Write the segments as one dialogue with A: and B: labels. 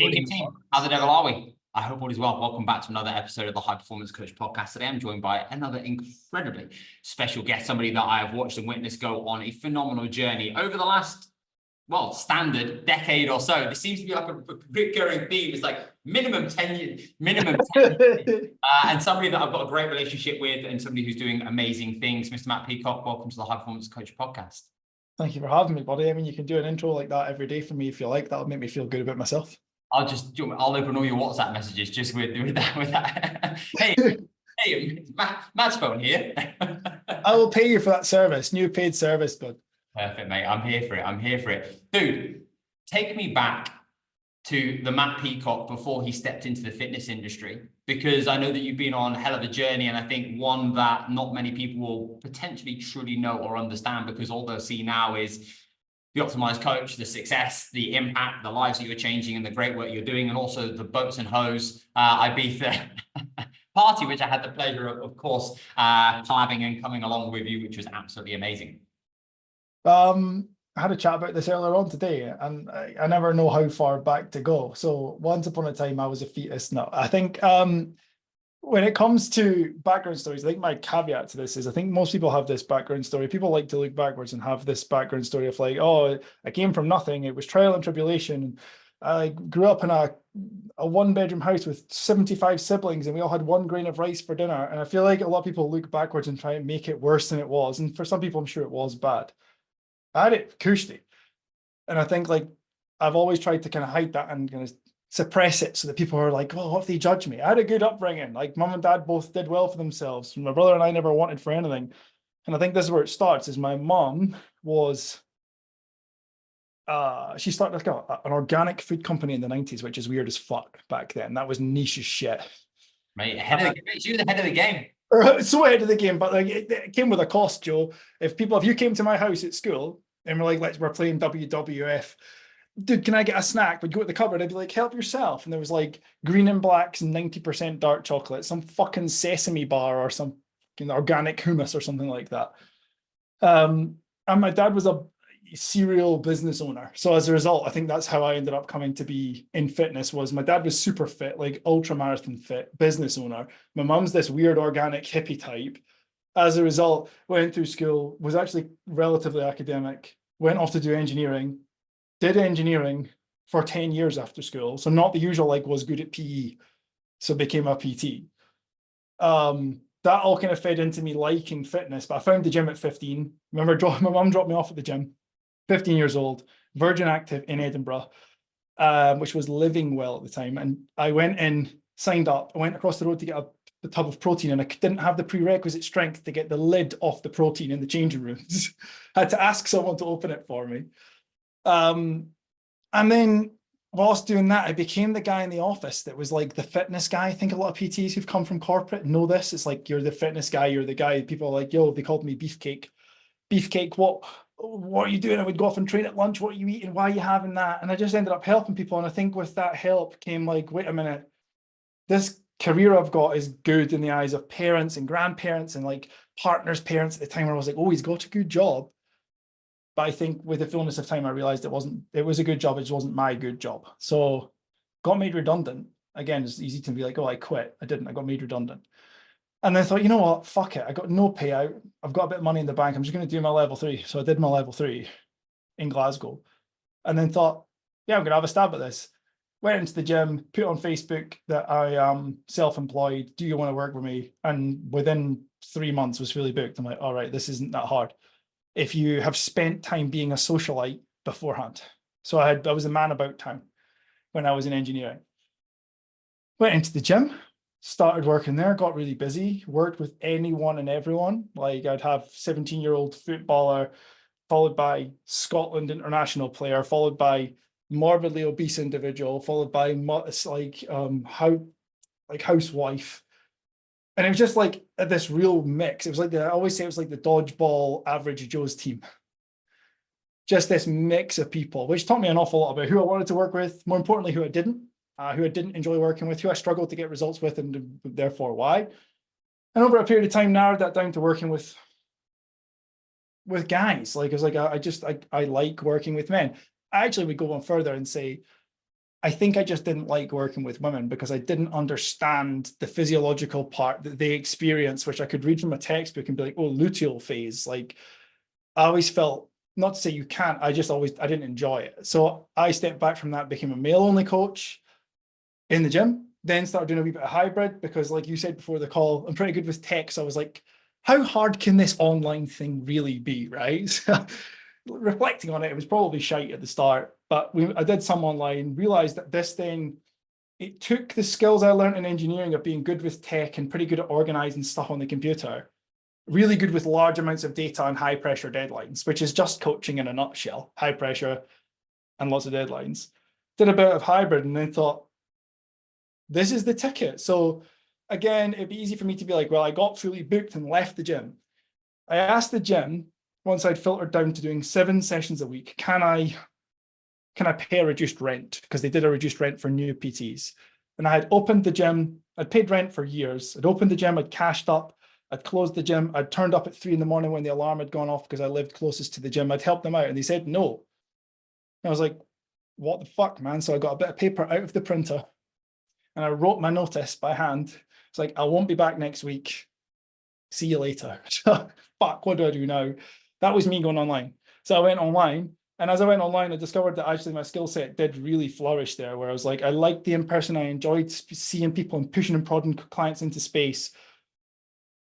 A: Hey, good team. How the devil are we? I hope all is well. Welcome back to another episode of the High Performance Coach podcast. Today, I'm joined by another incredibly special guest, somebody that I have watched and witnessed go on a phenomenal journey over the last, well, standard decade or so. There seems to be like a recurring theme. It's like minimum 10 years, and somebody that I've got a great relationship with and somebody who's doing amazing things. Mr. Matt Peacock, welcome to the High Performance Coach podcast.
B: Thank you for having me, buddy. I mean, you can do an intro like that every day for me if you like. That'll make me feel good about myself.
A: I'll open all your WhatsApp messages just with that. Hey, Matt's phone here.
B: I will pay you for that service, new paid service, bud.
A: Perfect, mate. I'm here for it. Dude, take me back to the Matt Peacock before he stepped into the fitness industry, because I know that you've been on a hell of a journey, and I think one that not many people will potentially truly know or understand, because all they'll see now is the Optimised Coach, the success, the impact, the lives that you're changing, and the great work you're doing, and also the boats and hose Ibiza party, which I had the pleasure of course, collabing and coming along with you, which was absolutely amazing.
B: I had a chat about this earlier on today, and I never know how far back to go. So once upon a time, I was a fetus. No, I think when it comes to background stories, I think my caveat to this is I think most people have this background story. People like to look backwards and have this background story of like, oh, I came from nothing. It was trial and tribulation. I grew up in a one-bedroom house with 75 siblings, and we all had 1 grain of rice for dinner. And I feel like a lot of people look backwards and try and make it worse than it was. And for some people, I'm sure it was bad. I had it cushy. And I think like I've always tried to kind of hide that and kind of suppress it so that people are like, well, what if they judge me? I had a good upbringing. Like mum and dad both did well for themselves. My brother and I never wanted for anything. And I think this is where it starts, is my mum was, she started like an organic food company in the 90s, which is weird as fuck back then. That was niche as shit.
A: Mate, she was ahead of the game.
B: So ahead of the game, but like it came with a cost, Joe. If you came to my house at school and we're like, we're playing WWF, dude, can I get a snack? We'd go to the cupboard, I'd be like, help yourself. And there was like green and blacks and 90% dark chocolate, some fucking sesame bar or some organic hummus or something like that. And my dad was a serial business owner. So as a result, I think that's how I ended up coming to be in fitness. Was my dad was super fit, like ultra marathon fit, business owner. My mum's this weird organic hippie type. As a result, went through school, was actually relatively academic, went off to do engineering, did engineering for 10 years after school. So not the usual, like was good at PE. So became a PT. That all kind of fed into me liking fitness, but I found the gym at 15. Remember, my mum dropped me off at the gym, 15 years old, Virgin Active in Edinburgh, which was living well at the time. And I went in, signed up, I went across the road to get a tub of protein, and I didn't have the prerequisite strength to get the lid off the protein in the changing rooms. I had to ask someone to open it for me. And then whilst doing that, I became the guy in the office that was like the fitness guy. I think a lot of PTs who've come from corporate know this. It's like, you're the fitness guy, you're the guy, people are like, yo, they called me Beefcake. Beefcake, what are you doing? I would go off and train at lunch. What are you eating? Why are you having that? And I just ended up helping people. And I think with that help came like, wait a minute, this career I've got is good in the eyes of parents and grandparents and like partners' parents at the time, where I was like, oh, he's got a good job. But I think with the fullness of time, I realized it was a good job. It just wasn't my good job. So got made redundant. Again, it's easy to be like, oh, I quit. I didn't. I got made redundant. And then I thought, you know what? Fuck it. I got no payout. I've got a bit of money in the bank. I'm just going to do my level 3. So I did my level 3 in Glasgow. And then thought, yeah, I'm going to have a stab at this. Went into the gym, put on Facebook that I am self-employed. Do you want to work with me? And within 3 months was fully booked. I'm like, all right, this isn't that hard if you have spent time being a socialite beforehand. So I was a man about town when I was in engineering. Went into the gym, started working there, got really busy, worked with anyone and everyone. Like I'd have 17-year-old footballer, followed by Scotland international player, followed by morbidly obese individual, followed by housewife. And it was just like this real mix. It was like I always say it was like the dodgeball average Joe's team. Just this mix of people, which taught me an awful lot about who I wanted to work with, more importantly, who I didn't enjoy working with, who I struggled to get results with, and therefore why. And over a period of time, narrowed that down to working with guys. Like, I was like, I like working with men. I actually would go on further and say, I think I just didn't like working with women because I didn't understand the physiological part that they experience, which I could read from a textbook and be like, oh, luteal phase. Like, I always felt, not to say you can't, I didn't enjoy it. So I stepped back from that, became a male only coach in the gym, then started doing a wee bit of hybrid because, like you said before the call, I'm pretty good with tech. So I was like, how hard can this online thing really be, right? So, reflecting on it, it was probably shite at the start, but I did some online, realized that this then, it took the skills I learned in engineering of being good with tech and pretty good at organizing stuff on the computer, really good with large amounts of data and high pressure deadlines, which is just coaching in a nutshell, high pressure and lots of deadlines. Did a bit of hybrid and then thought, this is the ticket. So again, it'd be easy for me to be like, well, I got fully booked and left the gym. I asked the gym, once I'd filtered down to doing 7 sessions a week, can I pay a reduced rent? Because they did a reduced rent for new PTs. And I had opened the gym, I'd paid rent for years. I'd opened the gym, I'd cashed up, I'd closed the gym, I'd turned up at 3 a.m. when the alarm had gone off because I lived closest to the gym. I'd helped them out and they said no. And I was like, what the fuck, man? So I got a bit of paper out of the printer and I wrote my notice by hand. It's like, I won't be back next week. See you later. Fuck, what do I do now? That was me going online. So I went online. And as I went online, I discovered that actually my skill set did really flourish there, where I was like, I liked the in-person, I enjoyed seeing people and pushing and prodding clients into space.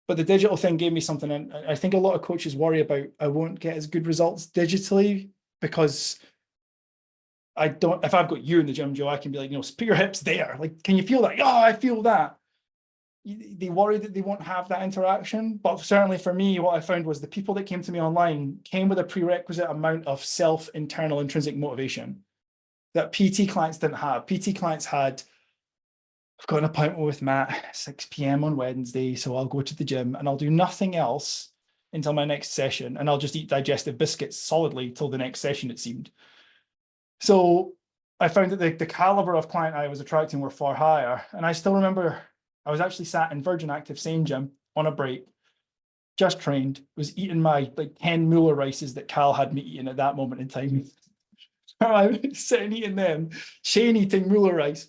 B: But the digital thing gave me something. And I think a lot of coaches worry about, I won't get as good results digitally because I don't, if I've got you in the gym, Joe, I can be like, put your hips there. Like, can you feel that? Oh, I feel that. They worry that they won't have that interaction. But certainly for me, what I found was the people that came to me online came with a prerequisite amount of internal intrinsic motivation that PT clients didn't have. PT clients had, I've got an appointment with Matt at 6 p.m. on Wednesday, so I'll go to the gym and I'll do nothing else until my next session. And I'll just eat digestive biscuits solidly till the next session, it seemed. So I found that the caliber of client I was attracting were far higher. And I still remember I was actually sat in Virgin Active, same gym, on a break, just trained, was eating my 10 Mueller rices that Cal had me eating at that moment in time. I was sitting eating them, Shane eating Mueller rice.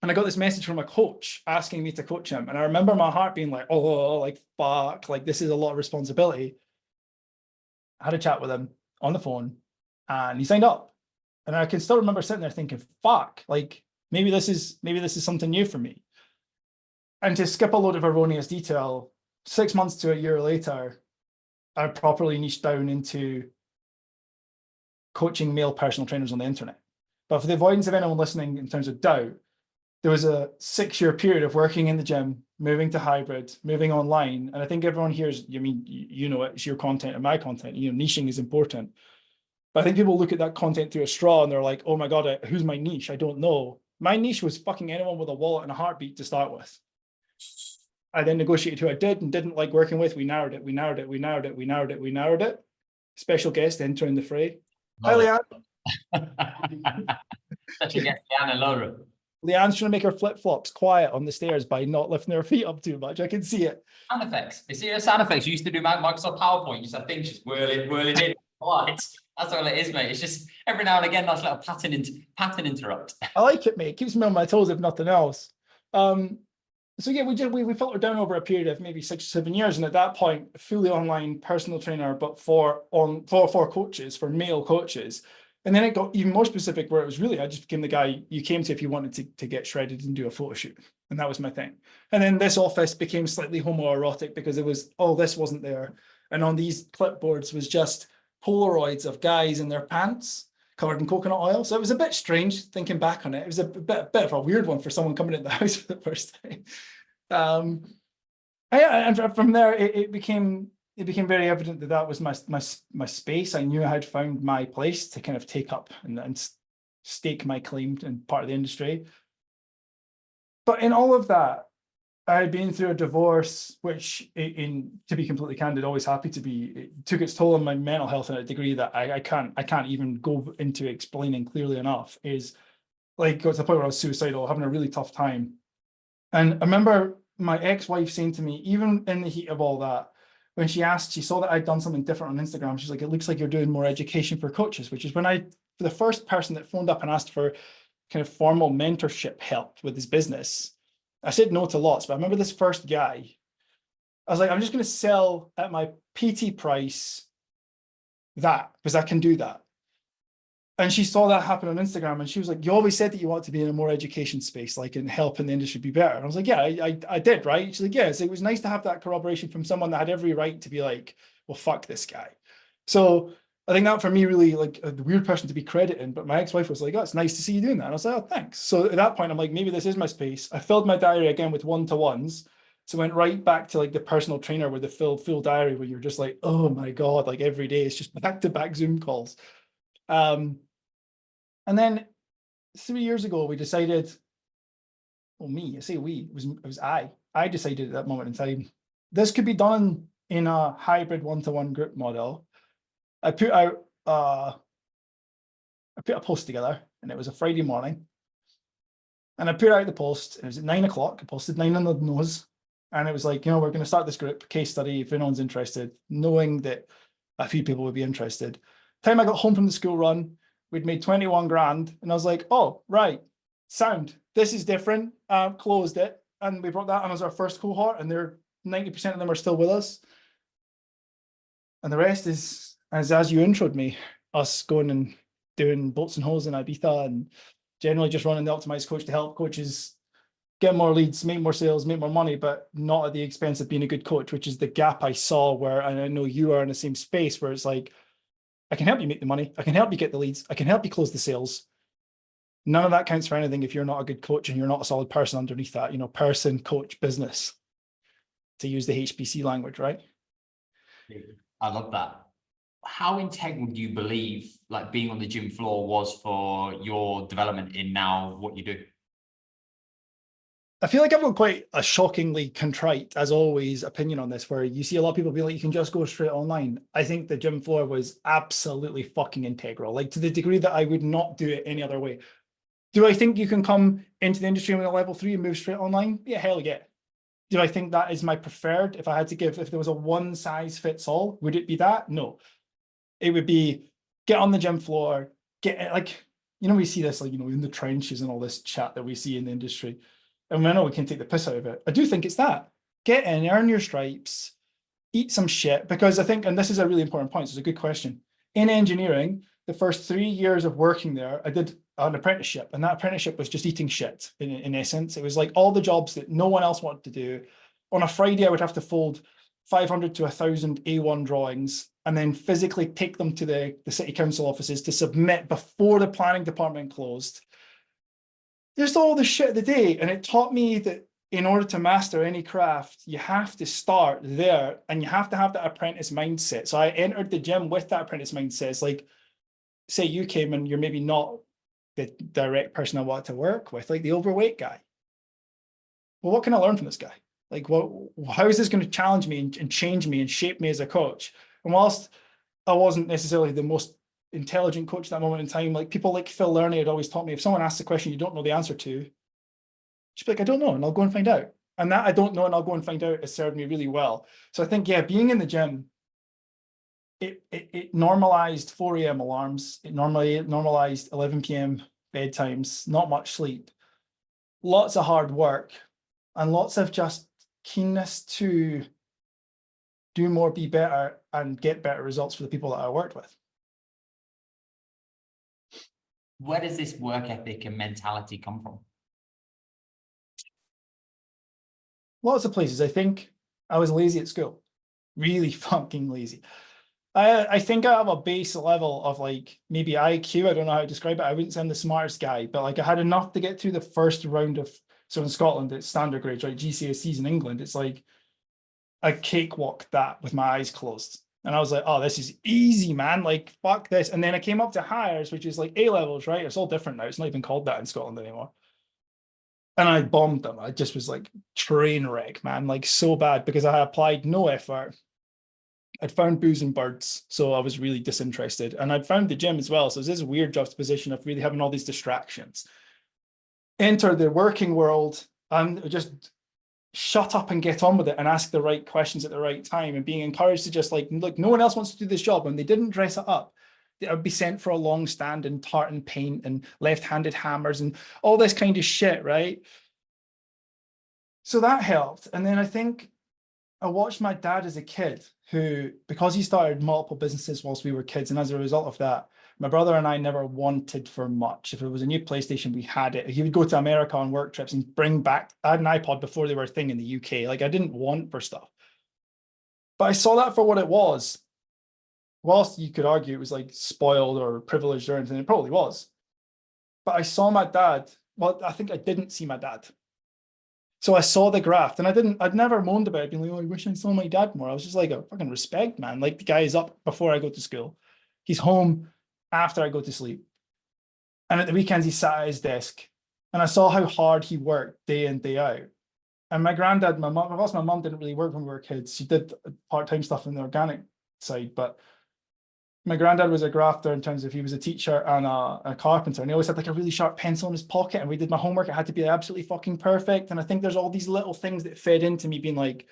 B: And I got this message from a coach asking me to coach him. And I remember my heart being like, oh, like, fuck, like this is a lot of responsibility. I had a chat with him on the phone and he signed up. And I can still remember sitting there thinking, fuck, like maybe this is something new for me. And to skip a load of erroneous detail, 6 months to a year later, I properly niched down into coaching male personal trainers on the internet. But for the avoidance of anyone listening in terms of doubt, there was a 6-year period of working in the gym, moving to hybrid, moving online. And I think everyone here is, it's your content and my content, niching is important. But I think people look at that content through a straw and they're like, oh my God, who's my niche? I don't know. My niche was fucking anyone with a wallet and a heartbeat to start with. I then negotiated who I did and didn't like working with. We narrowed it. Special guest entering the fray. Hi, Leanne.
A: Special guest, Leanne and Laura.
B: Leanne's trying to make her flip-flops quiet on the stairs by not lifting her feet up too much. I can see it.
A: Sound effects. You see the sound effects you used to do Microsoft PowerPoint. You just have things just whirling in. That's all it is, mate. It's just every now and again, nice little pattern interrupt.
B: I like it, mate. It keeps me on my toes, if nothing else. So yeah, we filtered down over a period of maybe 6 or 7 years, and at that point, fully online personal trainer, but for coaches, for male coaches. And then it got even more specific, where it was really I just became the guy you came to if you wanted to get shredded and do a photo shoot, and that was my thing. And then this office became slightly homoerotic because it was this wasn't there, and on these clipboards was just Polaroids of guys in their pants covered in coconut oil. So it was a bit strange thinking back on it. It was a bit of a weird one for someone coming into the house for the first time. And from there, it became very evident that was my space. I knew I had found my place to kind of take up and stake my claim in part of the industry. But in all of that, I had been through a divorce, which, to be completely candid, always happy to be, it took its toll on my mental health in a degree that I can't even go into explaining clearly enough. Is like got to the point where I was suicidal, having a really tough time. And I remember my ex-wife saying to me, even in the heat of all that, when she saw that I'd done something different on Instagram, she's like, it looks like you're doing more education for coaches, which is when for the first person that phoned up and asked for kind of formal mentorship help with his business, I said no to lots, but I remember this first guy, I was like, I'm just going to sell at my PT price that, because I can do that. And she saw that happen on Instagram and she was like, you always said that you want to be in a more education space, like in helping the industry be better. And I was like, yeah, I did, right? She's like, yeah. So it was nice to have that corroboration from someone that had every right to be like, well, fuck this guy. So I think that for me, really like the weird person to be crediting, but my ex-wife was like, oh, it's nice to see you doing that. And I was like, oh, thanks. So at that point, I'm like, maybe this is my space. I filled my diary again with one-to-ones. So I went right back to like the personal trainer with the full diary where you're just like, oh my God, like every day it's just back-to-back Zoom calls. And then 3 years ago, we decided, well, me, I say we, it was I decided at that moment in time, this could be done in a hybrid one-to-one group model. I put out, I put a post together and it was a Friday morning. And I put out the post, and it was at 9 o'clock. I posted 9 on the nose. And it was like, you know, we're going to start this group, case study, if anyone's interested, knowing that a few people would be interested. Time I got home from the school run, we'd made 21 grand. And I was like, oh, right, sound. This is different. Closed it. And we brought that on as our first cohort. And they're 90% of them are still with us. And the rest is, as you introed me, us going and doing boats and holes in Ibiza and generally just running the Optimised Coach to help coaches get more leads, make more sales, make more money, but not at the expense of being a good coach, which is the gap I saw where, and I know you are in the same space where it's like, I can help you make the money. I can help you get the leads. I can help you close the sales. None of that counts for anything if you're not a good coach and you're not a solid person underneath that, you know, person, coach, business, to use the HBC language, right?
A: I love that. How integral do you believe like being on the gym floor was for your development in now what you do?
B: I feel like I've got quite a shockingly contrite, as always, opinion on this, where you see a lot of people be like, you can just go straight online. I think the gym floor was absolutely fucking integral, like to the degree that I would not do it any other way. Do I think you can come into the industry with a level 3 and move straight online? Yeah, hell yeah. Do I think that is my preferred? If I had to give, if there was a one size fits all, would it be that? No. It would be get on the gym floor, get like, you know, we see this like, you know, in the trenches and all this chat that we see in the industry. And I know we can take the piss out of it. I do think it's that. Get in, earn your stripes, eat some shit. Because I think, and this is a really important point, so it's a good question. In engineering, the first 3 years of working there, I did an apprenticeship. And that apprenticeship was just eating shit, in essence. It was like all the jobs that no one else wanted to do. On a Friday, I would have to fold 500 to 1,000 A1 drawings and then physically take them to the city council offices to submit before the planning department closed. Just all the shit of the day. And it taught me that in order to master any craft, you have to start there and you have to have that apprentice mindset. So I entered the gym with that apprentice mindset. It's like, say you came and you're maybe not the direct person I want to work with, like the overweight guy. Well, what can I learn from this guy? Like, how is this going to challenge me and change me and shape me as a coach? And whilst I wasn't necessarily the most intelligent coach at that moment in time, like people like Phil Lerney had always taught me, if someone asks a question you don't know the answer to, just be like, I don't know, and I'll go and find out. And that I don't know and I'll go and find out has served me really well. So I think, yeah, being in the gym, it normalized 4 a.m. alarms. It normalized 11 p.m. bedtimes, not much sleep, lots of hard work, and lots of just keenness to do more, be better, and get better results for the people that I worked with.
A: Where does this work ethic and mentality come from?
B: Lots of places. I think I was lazy at school, really fucking lazy. I think I have a base level of like maybe IQ. I don't know how to describe it. I wouldn't say I'm the smartest guy, but like I had enough to get through the first round of, so in Scotland, it's standard grades, right? GCSEs in England, it's like I cakewalked that with my eyes closed. And I was like, oh, this is easy, man. Like, fuck this. And then I came up to hires, which is like A levels, right? It's all different now. It's not even called that in Scotland anymore. And I bombed them. I just was like train wreck, man, like so bad because I applied no effort. I'd found booze and birds, so I was really disinterested. And I'd found the gym as well. So there's this weird juxtaposition of really having all these distractions. Enter the working world and just shut up and get on with it and ask the right questions at the right time and being encouraged to just like, look, no one else wants to do this job and they didn't dress it up. I'd be sent for a long stand and tartan paint and left-handed hammers and all this kind of shit, right? So that helped. And then I think I watched my dad as a kid who, because he started multiple businesses whilst we were kids, and as a result of that, my brother and I never wanted for much. If it was a new PlayStation, we had it. He would go to America on work trips and bring back, I had an iPod before they were a thing in the UK. Like I didn't want for stuff. But I saw that for what it was. Whilst you could argue it was like spoiled or privileged or anything, it probably was. But I saw my dad. Well, I think I didn't see my dad. So I saw the graft, and I'd never moaned about it, being like, oh, I wish I saw my dad more. I was just like, a fucking respect, man. Like the guy is up before I go to school. He's home after I go to sleep. And at the weekends, he sat at his desk. And I saw how hard he worked day in, day out. And my granddad, my mum didn't really work when we were kids. She did part-time stuff in the organic side, but my granddad was a grafter in terms of he was a teacher and a carpenter, and he always had like a really sharp pencil in his pocket, and we did my homework. It had to be absolutely fucking perfect. And I think there's all these little things that fed into me being like,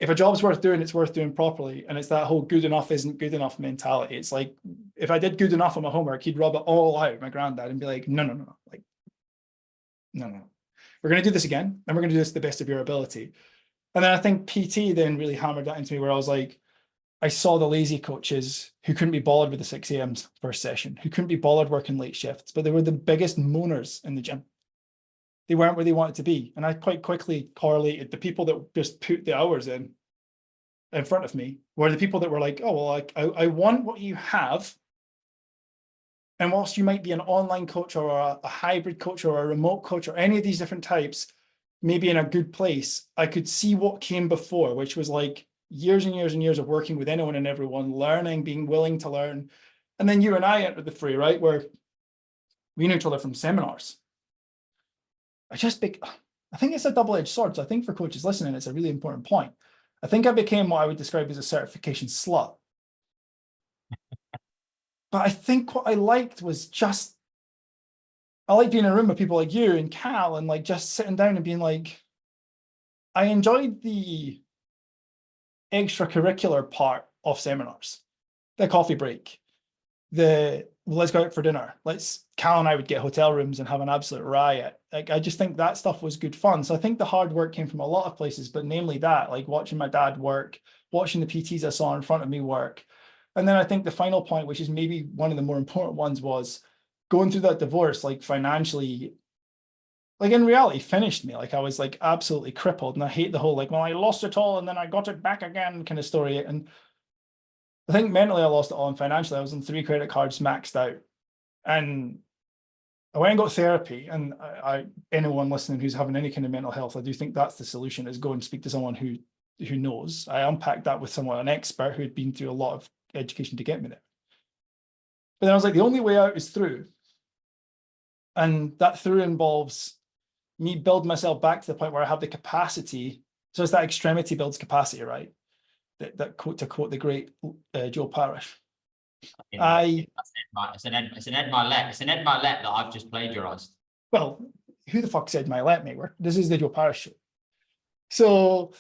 B: if a job's worth doing, it's worth doing properly. And it's that whole good enough isn't good enough mentality. It's like, if I did good enough on my homework, he'd rub it all out, my granddad, and be like, no. Like, no. We're going to do this again, and we're going to do this to the best of your ability. And then I think PT then really hammered that into me, where I was like, I saw the lazy coaches who couldn't be bothered with the 6 a.m.s first session, who couldn't be bothered working late shifts, but they were the biggest moaners in the gym. They weren't where they wanted to be. And I quite quickly correlated the people that just put the hours in front of me were the people that were like, oh, well, I want what you have. And whilst you might be an online coach or a hybrid coach or a remote coach or any of these different types, maybe in a good place, I could see what came before, which was like years and years and years of working with anyone and everyone, learning, being willing to learn. And then you and I entered the fray, right? Where we knew each other from seminars. I think it's a double-edged sword. So I think for coaches listening, it's a really important point. I think I became what I would describe as a certification slut. But I think what I liked was just, I like being in a room with people like you and Cal and like just sitting down and being like, I enjoyed the extracurricular part of seminars, the coffee break, let's go out for dinner. Cal and I would get hotel rooms and have an absolute riot. Like, I just think that stuff was good fun. So I think the hard work came from a lot of places, but namely that, like watching my dad work, watching the PTs I saw in front of me work. And then I think the final point, which is maybe one of the more important ones, was going through that divorce, like financially, like in reality, finished me. Like I was like absolutely crippled. And I hate the whole like, well, I lost it all and then I got it back again kind of story. And I think mentally I lost it all, and financially I was on 3 credit cards maxed out. And I went and got therapy. And anyone listening who's having any kind of mental health, I do think that's the solution, is go and speak to someone who knows. I unpacked that with someone, an expert who had been through a lot of education to get me there. But then I was like, the only way out is through. And that through involves me building myself back to the point where I have the capacity. So it's that extremity builds capacity, right? That quote, to quote the great Joe Parrish.
A: It's an Ed Milet that I've just plagiarized.
B: Well, who the fuck said Milet, mate? This is the Joe Parrish show. So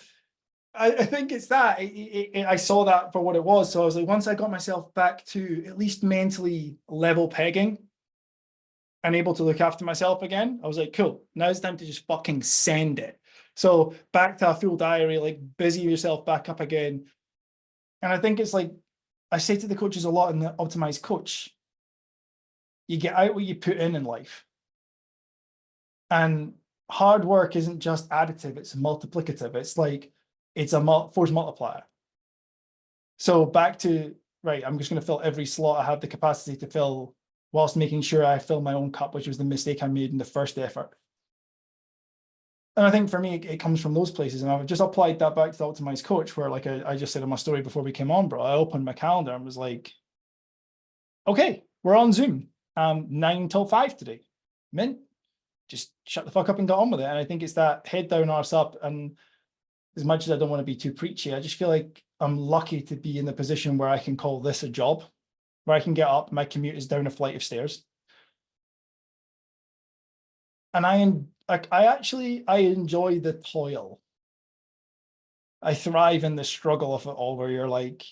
B: I think it's that. I saw that for what it was. So I was like, once I got myself back to at least mentally level pegging and able to look after myself again, I was like, cool, now it's time to just fucking send it. So back to a full diary, like busy yourself back up again. And I think it's like, I say to the coaches a lot in the Optimised Coach, you get out what you put in life. And hard work isn't just additive, it's multiplicative. It's like, it's a force multiplier. So back to, right, I'm just going to fill every slot I have the capacity to fill, whilst making sure I fill my own cup, which was the mistake I made in the first effort. And I think for me, it comes from those places. And I've just applied that back to the Optimised Coach, where like I just said in my story before we came on, bro, I opened my calendar and was like, okay, we're on Zoom, 9 till 5 today. Mint, just shut the fuck up and get on with it. And I think it's that head down, arse up. And as much as I don't want to be too preachy, I just feel like I'm lucky to be in the position where I can call this a job, where I can get up, my commute is down a flight of stairs. And I enjoy the toil. I thrive in the struggle of it all, where you're like,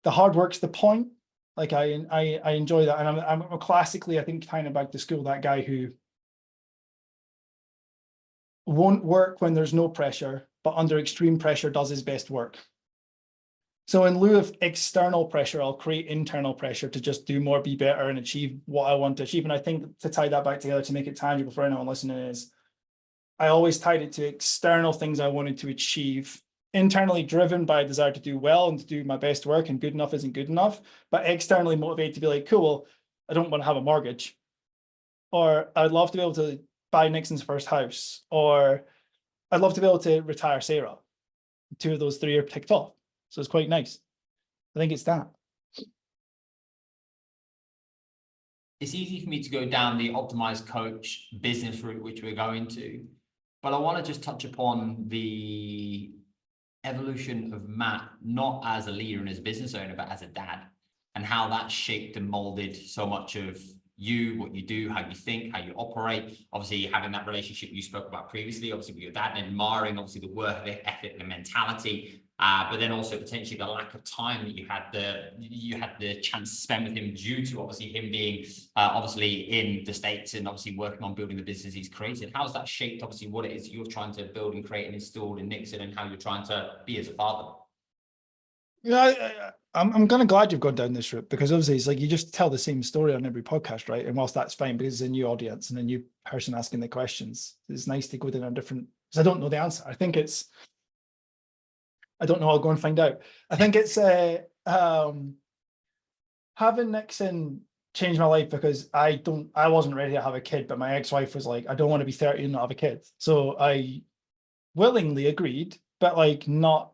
B: the hard work's the point, Like I enjoy that, and I'm classically, I think, kind of back to school, that guy who won't work when there's no pressure, but under extreme pressure does his best work. So in lieu of external pressure, I'll create internal pressure to just do more, be better, and achieve what I want to achieve. And I think to tie that back together, to make it tangible for anyone listening, is I always tied it to external things I wanted to achieve, internally driven by a desire to do well and to do my best work, and good enough isn't good enough, but externally motivated to be like, cool, well, I don't want to have a mortgage, or I'd love to be able to buy Nixon's first house, or I'd love to be able to retire Sarah. 2 of those 3 are ticked off. So it's quite nice. I think it's that.
A: It's easy for me to go down the Optimised Coach business route, which we're going to, but I want to just touch upon the evolution of Matt, not as a leader and as a business owner, but as a dad, and how that shaped and molded so much of you, what you do, how you think, how you operate. Obviously, having that relationship you spoke about previously, obviously with your dad, and admiring obviously the work ethic, the mentality, but then also potentially the lack of time that you had the chance to spend with him due to obviously him being obviously in the States and obviously working on building the business he's created. How's that shaped obviously what it is you're trying to build and create and install in Nixon, and how you're trying to be as a father?
B: Yeah, I'm kind of glad you've gone down this route, because obviously it's like you just tell the same story on every podcast, right? And whilst that's fine because it's a new audience and a new person asking the questions, it's nice to go down a different, because I don't know the answer. I don't know, I'll go and find out. I think it's having Nixon changed my life, because I wasn't ready to have a kid, but my ex-wife was like, I don't want to be 30 and not have a kid. So I willingly agreed, but like not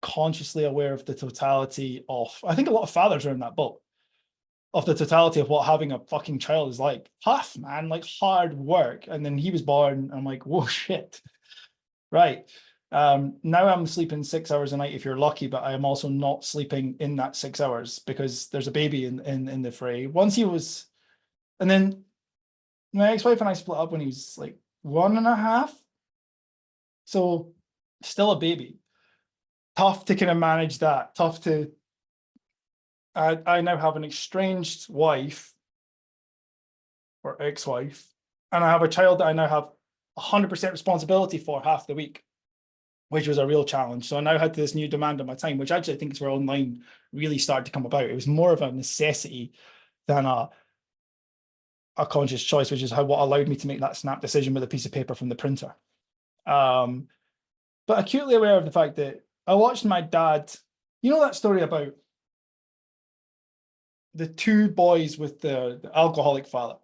B: consciously aware of the totality of, I think a lot of fathers are in that boat, of the totality of what having a fucking child is like. Tough, man, like hard work. And then he was born, and I'm like, whoa, shit. Right. Now I'm sleeping 6 hours a night if you're lucky, but I am also not sleeping in that 6 hours because there's a baby in the fray. Once he was, and then my ex-wife and I split up when he was like 1.5. So still a baby. Tough to kind of manage that. Tough to, I now have an estranged wife or ex-wife, and I have a child that I now have 100% responsibility for half the week, which was a real challenge. So I now had this new demand on my time, which actually I think is where online really started to come about. It was more of a necessity than a conscious choice, which is what allowed me to make that snap decision with a piece of paper from the printer. But acutely aware of the fact that I watched my dad, you know that story about the 2 boys with the alcoholic father,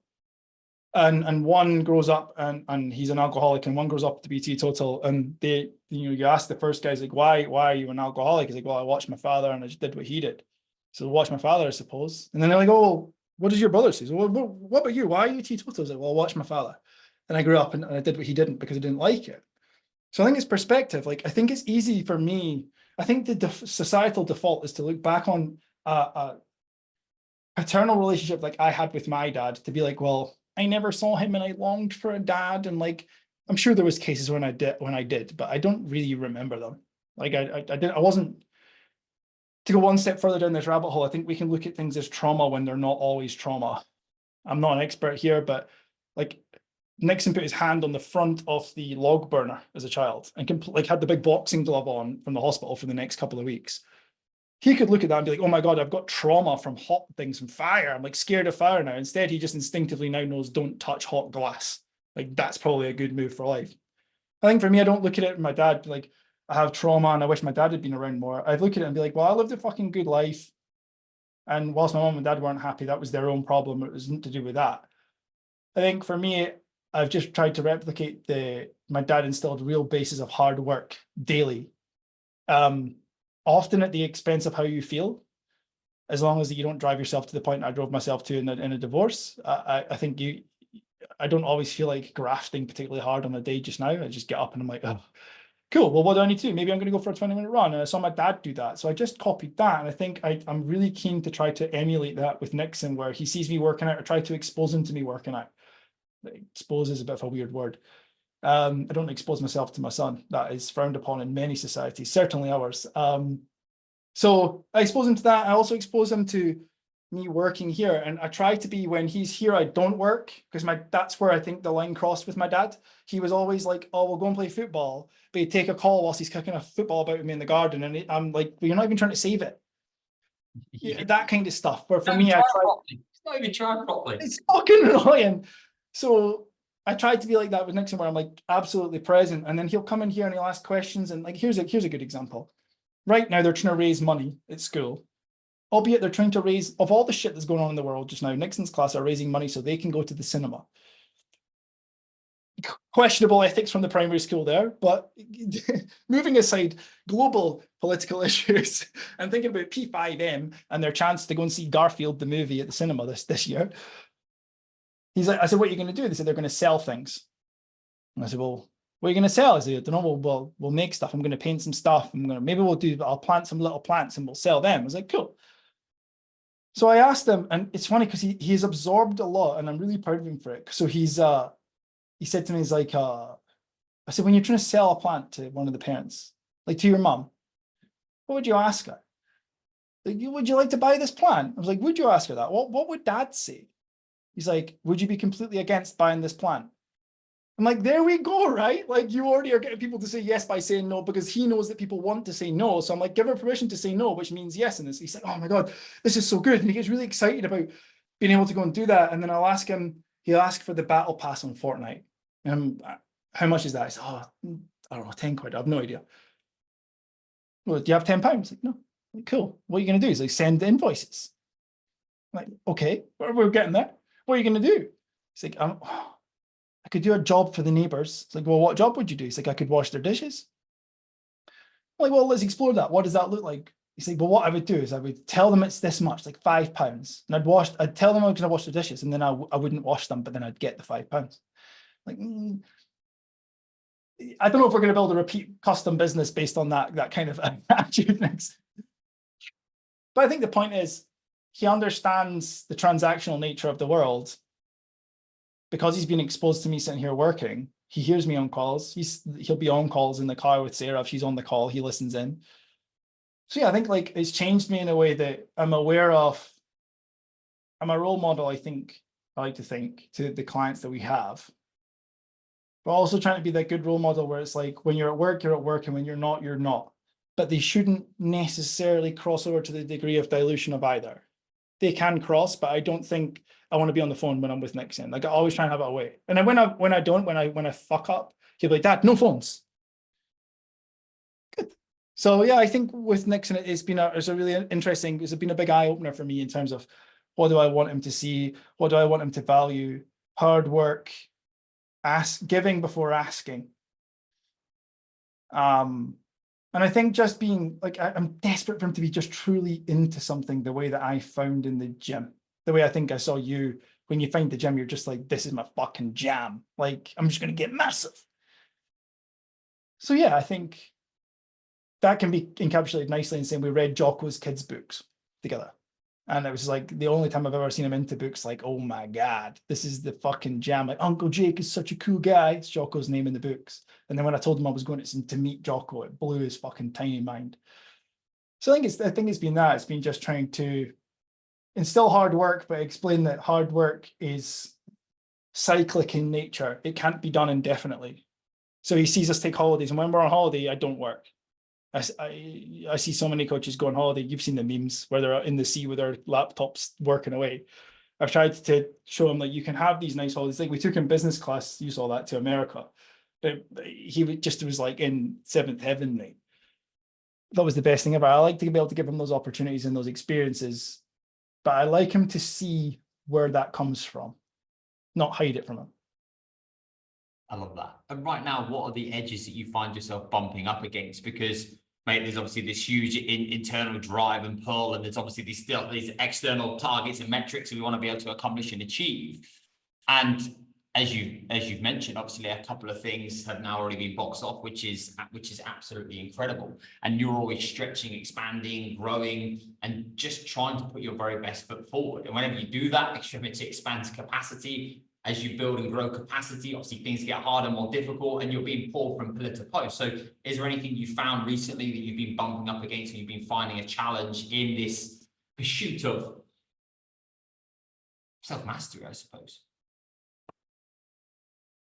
B: and one grows up and he's an alcoholic, and one grows up to be teetotal, and they, you ask the first guy, like, why are you an alcoholic? He's like, well, I watched my father and I just did what he did. So watch my father, I suppose. And then they're like, oh, well, what does your brother say? So, well, what about you? Why are you teetotal? I was like, well, watch my father. And I grew up and I did what he didn't because I didn't like it. So I think it's perspective. Like, I think it's easy for me. I think the societal default is to look back on a paternal relationship like I had with my dad, to be like, well, I never saw him and I longed for a dad. And like, I'm sure there was cases when I did, but I don't really remember them. Like I wasn't, to go one step further down this rabbit hole. I think we can look at things as trauma when they're not always trauma. I'm not an expert here, but like, Nixon put his hand on the front of the log burner as a child and like had the big boxing glove on from the hospital for the next couple of weeks. He could look at that and be like, oh my God, I've got trauma from hot things, from fire. I'm like scared of fire now. Instead, he just instinctively now knows, don't touch hot glass. Like, that's probably a good move for life. I think for me, I don't look at it, my dad, like, I have trauma and I wish my dad had been around more. I'd look at it and be like, well, I lived a fucking good life. And whilst my mom and dad weren't happy, that was their own problem. It wasn't to do with that. I think for me, I've just tried to replicate my dad instilled real basis of hard work daily, often at the expense of how you feel, as long as you don't drive yourself to the point I drove myself to in a divorce. I think I don't always feel like grafting particularly hard on a day just now. I just get up and I'm like, oh, cool. Well, what do I need to do? Maybe I'm going to go for a 20-minute run. And I saw my dad do that. So I just copied that. And I think I'm really keen to try to emulate that with Nixon, where he sees me working out or try to expose him to me working out. Expose is a bit of a weird word. I don't expose myself to my son. That is frowned upon in many societies, certainly ours. So I expose him to that. I also expose him to me working here. And I try to be, when he's here, I don't work, because that's where I think the line crossed with my dad. He was always like, oh, we'll go and play football. But he'd take a call whilst he's kicking a football about with me in the garden. And I'm like, well, you're not even trying to save it. Yeah, that kind of stuff. But for me, I try.
A: It's not even trying properly.
B: It's fucking annoying. So I tried to be like that with Nixon, where I'm like absolutely present. And then he'll come in here and he'll ask questions. And like, here's a good example. Right now, they're trying to raise money at school, albeit they're trying to raise, of all the shit that's going on in the world just now, Nixon's class are raising money so they can go to the cinema. Questionable ethics from the primary school there, but moving aside global political issues and thinking about P5M and their chance to go and see Garfield the movie at the cinema this year. He's like, I said, what are you going to do? They said they're going to sell things. And I said, well, what are you going to sell? I said, I don't know, we'll make stuff. I'm going to paint some stuff. I'll plant some little plants and we'll sell them. I was like, cool. So I asked him, and it's funny because he's absorbed a lot, and I'm really proud of him for it. So he said to me, he's like, I said, when you're trying to sell a plant to one of the parents, like to your mum, what would you ask her? Like, would you like to buy this plant? I was like, would you ask her that? What would dad say? He's like, would you be completely against buying this plant? I'm like, there we go, right? Like, you already are getting people to say yes by saying no, because he knows that people want to say no. So I'm like, give her permission to say no, which means yes in this. He's like, oh my God, this is so good. And he gets really excited about being able to go and do that. And then I'll ask him, he'll ask for the battle pass on Fortnite. How much is that? I said, oh, I don't know, 10 quid. I have no idea. Well, do you have £10? Like, no. Like, cool. What are you going to do? He's like, send the invoices. I'm like, okay, we're getting there. What are you going to do? He's like, I could do a job for the neighbors. It's like, well, what job would you do? He's like, I could wash their dishes. I'm like, well, let's explore that. What does that look like? He's like, well, what I would do is I would tell them it's this much, like £5. And I'd tell them I was going to wash the dishes, and then I wouldn't wash them, but then I'd get the £5. Like, I don't know if we're going to build a repeat custom business based on that kind of attitude next. But I think the point is, he understands the transactional nature of the world. Because he's been exposed to me sitting here working, he hears me on calls. He'll be on calls in the car with Sarah. If she's on the call, he listens in. So yeah, I think like it's changed me in a way that I'm aware of. I'm a role model, I like to think, to the clients that we have. But also trying to be that good role model where it's like, when you're at work, you're at work, and when you're not, you're not. But they shouldn't necessarily cross over to the degree of dilution of either. They can cross, but I don't think I want to be on the phone when I'm with Nixon. Like, I always try and have it away. And then when I fuck up, he'll be like, Dad, no phones. Good. So yeah, I think with Nixon, it's been a big eye opener for me in terms of what do I want him to see? What do I want him to value? Hard work, giving before asking. And I think just being like, I'm desperate for him to be just truly into something the way that I found in the gym. The way I think I saw you, when you find the gym, you're just like, this is my fucking jam. Like, I'm just going to get massive. So yeah, I think that can be encapsulated nicely in saying we read Jocko's kids' books together. And it was like the only time I've ever seen him into books, like, oh my God, this is the fucking jam. Like, Uncle Jake is such a cool guy. It's Jocko's name in the books. And then when I told him I was going to meet Jocko, it blew his fucking tiny mind. So I think it's been that. It's been just trying to instill hard work, but explain that hard work is cyclic in nature. It can't be done indefinitely. So he sees us take holidays, and when we're on holiday, I don't work. I see so many coaches go on holiday. You've seen the memes where they're in the sea with their laptops working away. I've tried to show him that you can have these nice holidays. Like, we took him business class, you saw that, to America. But he was like in seventh heaven, mate. That was the best thing ever. I like to be able to give him those opportunities and those experiences, but I like him to see where that comes from, not hide it from him.
A: I love that. And right now, what are the edges that you find yourself bumping up against? Because, mate, there's obviously this huge internal drive and pull, and there's obviously these external targets and metrics that we want to be able to accomplish and achieve. And as you've mentioned, obviously a couple of things have now already been boxed off, which is absolutely incredible. And you're always stretching, expanding, growing, and just trying to put your very best foot forward. And whenever you do that, extremity expands capacity, as you build and grow capacity, obviously things get harder, more difficult, and you're being pulled from pillar to post. So is there anything you found recently that you've been bumping up against, and you've been finding a challenge in this pursuit of self-mastery, I suppose?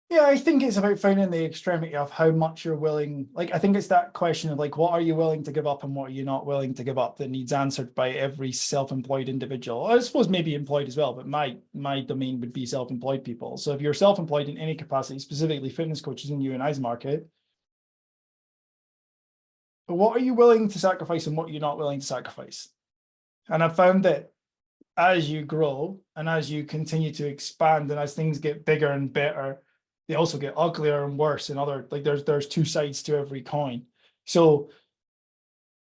B: Yeah, I think it's about finding the extremity of how much you're willing. Like, I think it's that question of like, what are you willing to give up and what are you not willing to give up that needs answered by every self-employed individual. I suppose maybe employed as well, but my domain would be self-employed people. So if you're self-employed in any capacity, specifically fitness coaches in you and I's market, what are you willing to sacrifice and what are you not willing to sacrifice? And I've found that as you grow and as you continue to expand and as things get bigger and better, they also get uglier and worse and other, like there's two sides to every coin. So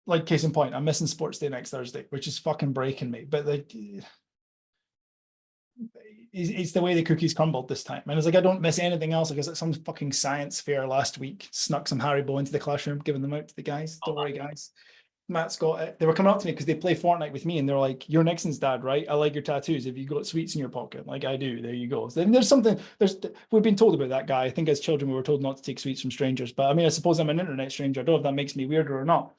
B: like case in point, I'm missing sports day next Thursday, which is fucking breaking me. But like it's the way the cookies crumbled this time. And it's like I don't miss anything else. Like I was at some fucking science fair last week, snuck some Haribo into the classroom, giving them out to the guys. Don't worry, guys. Matt's got it. They were coming up to me because they play Fortnite with me and they're like, "You're Nixon's dad, right? I like your tattoos. Have you got sweets in your pocket?" Like, I do. There you go. So there's something, we've been told about that guy. I think as children, we were told not to take sweets from strangers. But I mean, I suppose I'm an internet stranger. I don't know if that makes me weirder or not.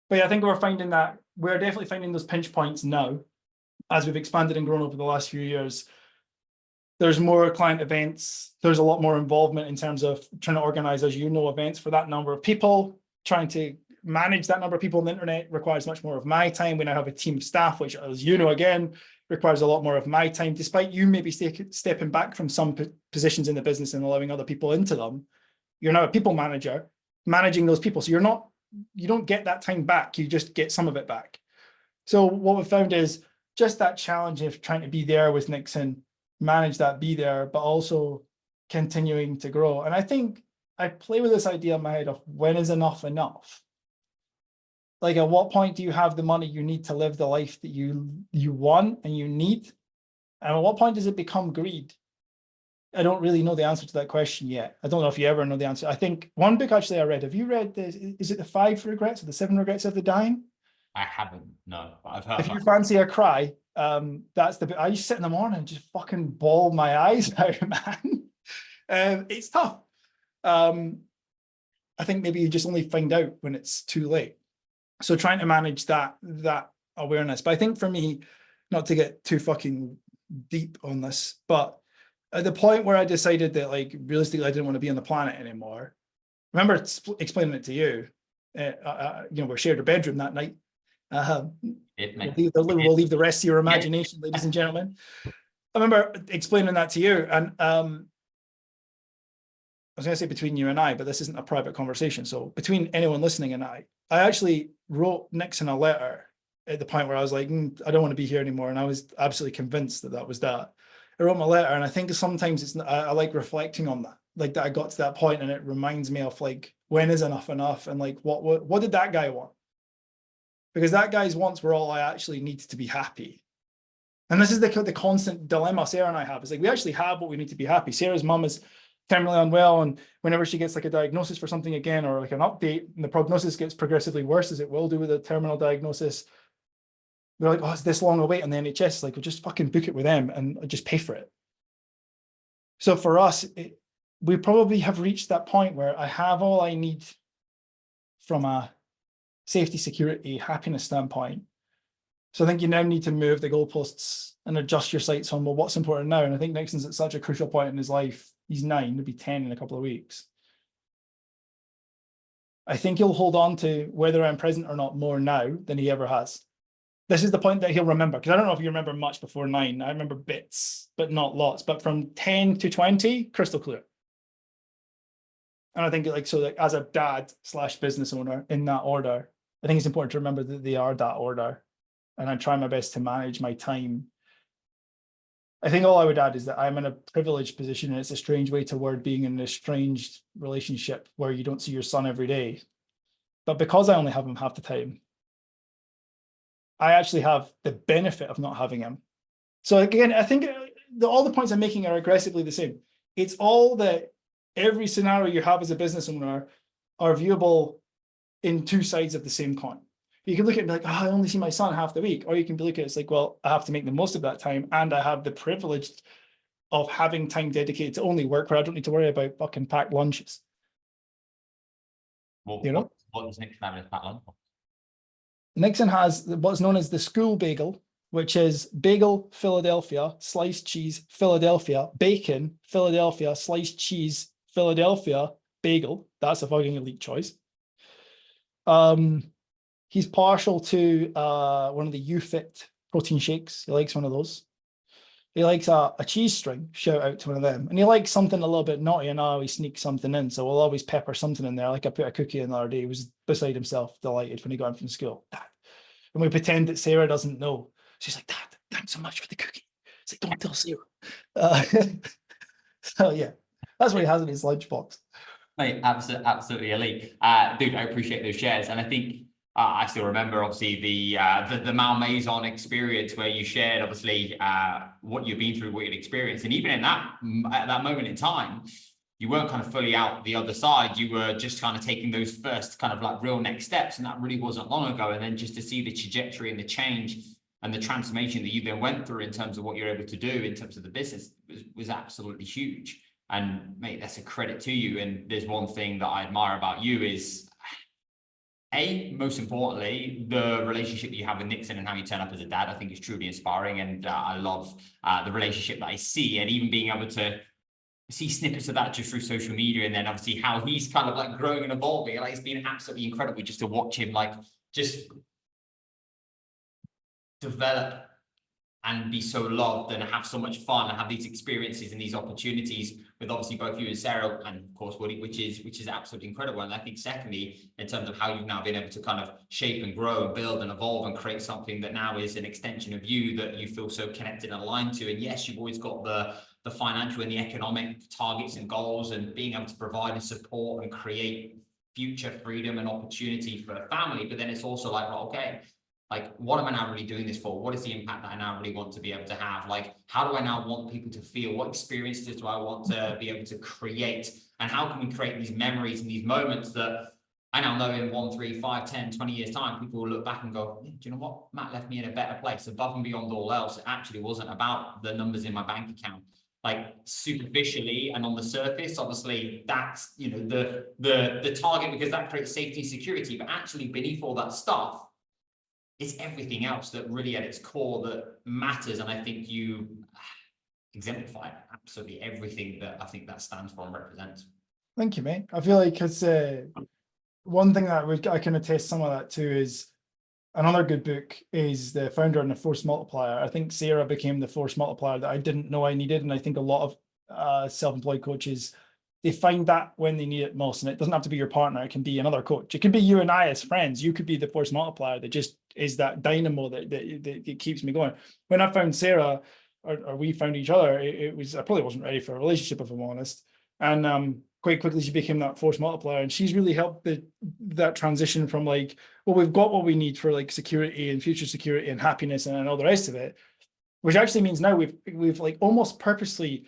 B: But yeah, I think we're definitely finding those pinch points now as we've expanded and grown over the last few years. There's more client events. There's a lot more involvement in terms of trying to organize, as you know, events for that number of people. Trying to manage that number of people on the internet requires much more of my time. We now have a team of staff, which, as you know, again, requires a lot more of my time, despite you maybe stepping back from some positions in the business and allowing other people into them. You're now a people manager, managing those people. So you don't get that time back. You just get some of it back. So what we've found is just that challenge of trying to be there with Nixon, manage that, be there, but also continuing to grow. And I think I play with this idea in my head of when is enough enough? Like, at what point do you have the money you need to live the life that you want and you need? And at what point does it become greed? I don't really know the answer to that question yet. I don't know if you ever know the answer. I think one book actually I read, have you read this? Is it the 5 regrets or the 7 regrets of the dying?
A: I haven't, no, but I've heard.
B: If you fancy a cry, that's the bit. I used to sit in the morning and just fucking bawl my eyes out, man. It's tough. I think maybe you just only find out when it's too late. So trying to manage that awareness. But I think for me, not to get too fucking deep on this, but at the point where I decided that, like, realistically, I didn't want to be on the planet anymore. I remember explaining it to you. We shared a bedroom that night. We'll leave the rest to your imagination, ladies and gentlemen. I remember explaining that to you, and I was going to say between you and I, but this isn't a private conversation. So between anyone listening and I actually wrote Nixon a letter at the point where I was like, I don't want to be here anymore. And I was absolutely convinced that was that. I wrote my letter, and I think sometimes I like reflecting on that, like that I got to that point and it reminds me of like, when is enough enough? And like, what did that guy want? Because that guy's wants were all I actually needed to be happy. And this is the constant dilemma Sarah and I have. Is like, we actually have what we need to be happy. Sarah's mum is terminally unwell, and whenever she gets like a diagnosis for something again, or like an update, and the prognosis gets progressively worse, as it will do with a terminal diagnosis, we're like, oh, it's this long a wait, and the NHS is like, we'll just fucking book it with them and just pay for it. So for us, we probably have reached that point where I have all I need from a safety, security, happiness standpoint. So I think you now need to move the goalposts and adjust your sights on, well, what's important now? And I think Nixon's at such a crucial point in his life. He's 9, he'll be 10 in a couple of weeks. I think he'll hold on to whether I'm present or not more now than he ever has. This is the point that he'll remember, because I don't know if you remember much before 9. I remember bits, but not lots. But from 10 to 20, crystal clear. And I think like as a dad / business owner in that order, I think it's important to remember that they are that order. And I try my best to manage my time. I think all I would add is that I'm in a privileged position, and it's a strange way to word being in an estranged relationship where you don't see your son every day. But because I only have him half the time, I actually have the benefit of not having him. So again, I think all the points I'm making are aggressively the same. It's all that every scenario you have as a business owner are viewable in two sides of the same coin. You can look at it and be like, I only see my son half the week. Or you can look at it, it's like, well, I have to make the most of that time, and I have the privileged of having time dedicated to only work where I don't need to worry about fucking packed lunches.
A: What,
B: You know?
A: what does Nick have in his packed lunch box?
B: Nixon has what's known as the school bagel, which is bagel, Philadelphia, sliced cheese, Philadelphia, bacon, Philadelphia, sliced cheese, Philadelphia, bagel. That's a fucking elite choice. He's partial to one of the UFit protein shakes. He likes one of those. He likes a cheese string. Shout out to one of them. And he likes something a little bit naughty, and I always sneak something in. So we'll always pepper something in there. Like I put a cookie in the other day. He was beside himself, delighted when he got in from school. Dad. And we pretend that Sarah doesn't know. She's like, Dad, thanks so much for the cookie. It's like, don't tell Sarah. So yeah, that's what he has in his lunchbox.
A: Mate, absolutely elite. Dude, I appreciate those shares. And I think I still remember obviously the Malmaison experience where you shared obviously what you've been through, what you'd experienced. And even in that, at that moment in time, you weren't kind of fully out the other side. You were just kind of taking those first kind of like real next steps. And that really wasn't long ago. And then just to see the trajectory and the change and the transformation that you then went through in terms of what you're able to do in terms of the business was absolutely huge. And mate, that's a credit to you. And there's one thing that I admire about you is, most importantly, the relationship that you have with Nixon and how you turn up as a dad, I think is truly inspiring. And I love the relationship that I see, and even being able to see snippets of that just through social media. And then obviously how he's kind of like growing and evolving. Like, it's been absolutely incredible just to watch him like just develop and be so loved and have so much fun and have these experiences and these opportunities with obviously both you and Sarah, and of course Woody, which is absolutely incredible. And I think secondly, in terms of how you've now been able to kind of shape and grow and build and evolve and create something that now is an extension of you that you feel so connected and aligned to. And yes, you've always got the financial and the economic targets and goals, and being able to provide and support and create future freedom and opportunity for a family. But then it's also like, well, okay, like, what am I now really doing this for? What is the impact that I now really want to be able to have? Like, how do I now want people to feel? What experiences do I want to be able to create? And how can we create these memories and these moments that I now know in 1, 3, 5, 10, 20 years time, people will look back and go, do you know what? Matt left me in a better place. Above and beyond all else, it actually wasn't about the numbers in my bank account. Like, superficially and on the surface, obviously that's, you know, the target, because that creates safety and security. But actually beneath all that stuff, it's everything else that really at its core that matters. And I think you exemplify absolutely everything that I think that stands for and represents.
B: Thank you, mate. I feel like it's one thing that I can attest some of that to is another good book is The Founder and the Force Multiplier. I think Sarah became the force multiplier that I didn't know I needed. And I think a lot of self-employed coaches, they find that when they need it most. And it doesn't have to be your partner. It can be another coach. It can be you and I as friends. You could be the force multiplier that just is that dynamo that keeps me going. When I found Sarah, or we found each other, it was, I probably wasn't ready for a relationship, if I'm honest. And quite quickly she became that force multiplier, and she's really helped that transition from like, well, we've got what we need for like security and future security and happiness and all the rest of it, which actually means now we've like almost purposely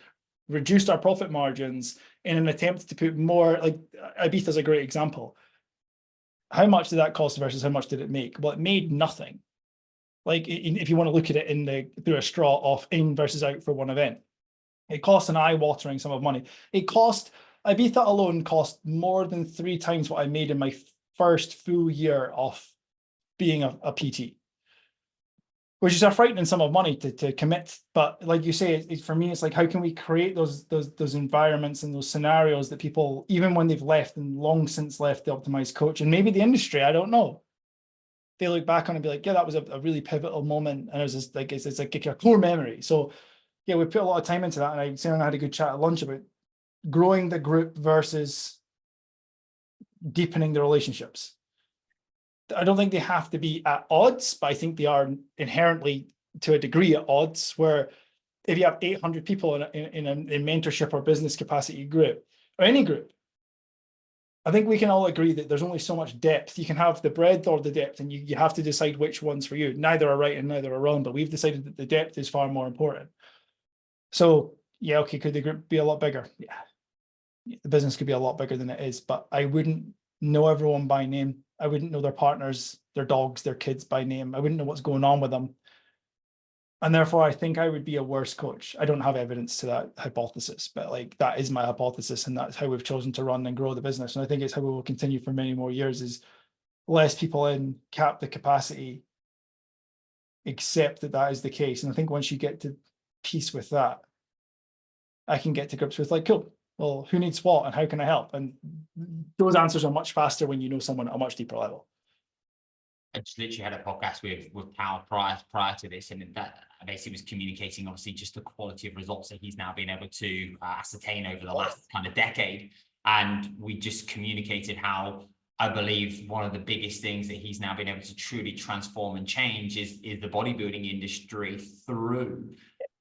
B: reduced our profit margins in an attempt to put more, like Ibiza's a great example. How much did that cost versus how much did it make? Well, it made nothing. Like, if you want to look at it through a straw of in versus out for one event, it cost an eye-watering sum of money. Ibiza alone cost more than 3 times what I made in my first full year of being a PT, which is a frightening sum of money to commit. But like you say, for me, it's like, how can we create those environments and those scenarios that people, even when they've left and long since left the Optimised Coach and maybe the industry, I don't know, they look back on and be like, yeah, that was a really pivotal moment. And it was just like, it's like a core memory. So yeah, we put a lot of time into that. And I had a good chat at lunch about growing the group versus deepening the relationships. I don't think they have to be at odds, but I think they are inherently to a degree at odds, where if you have 800 people in a mentorship or business capacity group, or any group, I think we can all agree that there's only so much depth. You can have the breadth or the depth, and you have to decide which one's for you. Neither are right and neither are wrong, but we've decided that the depth is far more important. So yeah, okay, could the group be a lot bigger? Yeah. The business could be a lot bigger than it is, but I wouldn't know everyone by name. I wouldn't know their partners, their dogs, their kids by name. I wouldn't know what's going on with them. And therefore, I think I would be a worse coach. I don't have evidence to that hypothesis, but like that is my hypothesis, and that's how we've chosen to run and grow the business. And I think it's how we will continue for many more years, is less people in, cap the capacity, accept that that is the case. And I think once you get to peace with that, I can get to grips with like, cool, well, who needs what and how can I help? And those answers are much faster when you know someone at a much deeper level.
A: I just literally had a podcast with Cal prior to this, and that basically was communicating obviously just the quality of results that he's now been able to ascertain over the last kind of decade. And we just communicated how I believe one of the biggest things that he's now been able to truly transform and change is the bodybuilding industry through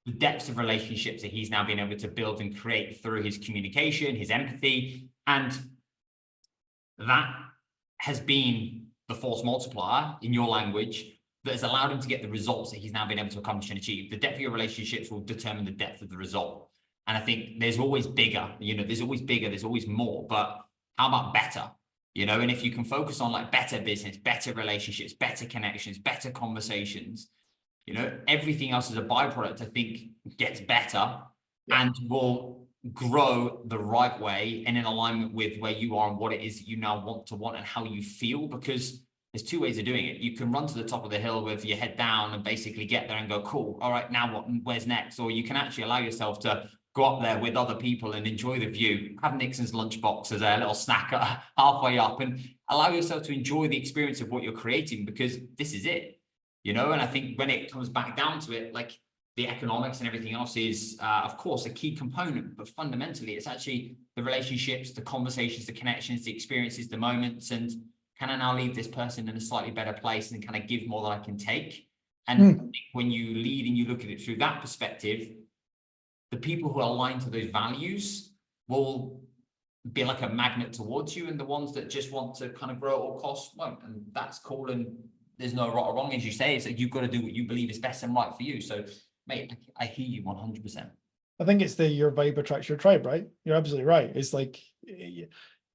A: the depths of relationships that he's now been able to build and create through his communication, his empathy. And that has been the force multiplier, in your language, that has allowed him to get the results that he's now been able to accomplish and achieve. The depth of your relationships will determine the depth of the result. And I think there's always bigger, there's always bigger, there's always more, but how about better? And if you can focus on like better business, better relationships, better connections, better conversations, everything else as a byproduct, I think gets better and will grow the right way and in alignment with where you are and what it is that you now want and how you feel. Because there's two ways of doing it. You can run to the top of the hill with your head down and basically get there and go, cool, all right, now what, where's next? Or you can actually allow yourself to go up there with other people and enjoy the view, have Nixon's lunchbox as a little snack halfway up, and allow yourself to enjoy the experience of what you're creating, because this is it, and I think when it comes back down to it, like the economics and everything else is, of course, a key component, but fundamentally it's actually the relationships, the conversations, the connections, the experiences, the moments, and can I now leave this person in a slightly better place and can I give more than I can take? And I think when you lead and you look at it through that perspective, the people who are aligned to those values will be like a magnet towards you, and the ones that just want to kind of grow at all costs won't. And that's cool, and there's no right or wrong, as you say. It's like you've got to do what you believe is best and right for you. So mate, I hear you 100%.
B: I think it's your vibe attracts your tribe, right? You're absolutely right. It's like,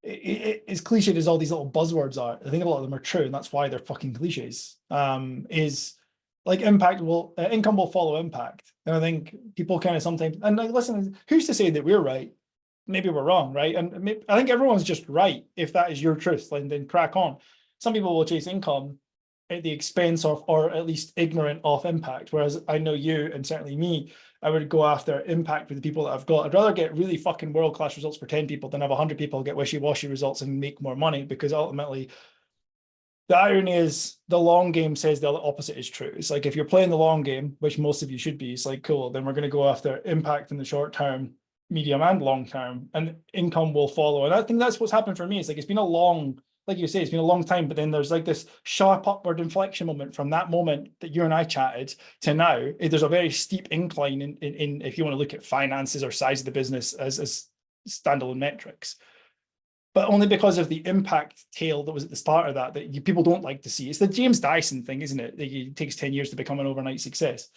B: as cliched as all these little buzzwords are, I think a lot of them are true, and that's why they're fucking cliches. Is like income will follow impact. And I think people kind of sometimes, and like, listen, who's to say that we're right? Maybe we're wrong, right? And I think everyone's just right if that is your truth, and then crack on. Some people will chase income at the expense of, or at least ignorant of, impact. Whereas I know you, and certainly me, I would go after impact with the people that I've got. I'd rather get really fucking world-class results for 10 people than have 100 people get wishy-washy results and make more money, because ultimately the irony is the long game says the opposite is true. It's like if you're playing the long game, which most of you should be, it's like, cool, then we're going to go after impact in the short term, medium and long term, and income will follow. And I think that's what's happened for me. It's like, it's been a long, like you say, it's been a long time, but then there's like this sharp upward inflection moment from that moment that you and I chatted to now. There's a very steep incline in if you want to look at finances or size of the business as standalone metrics. But only because of the impact tail that was at the start of that people don't like to see. It's the James Dyson thing, isn't it? It takes 10 years to become an overnight success.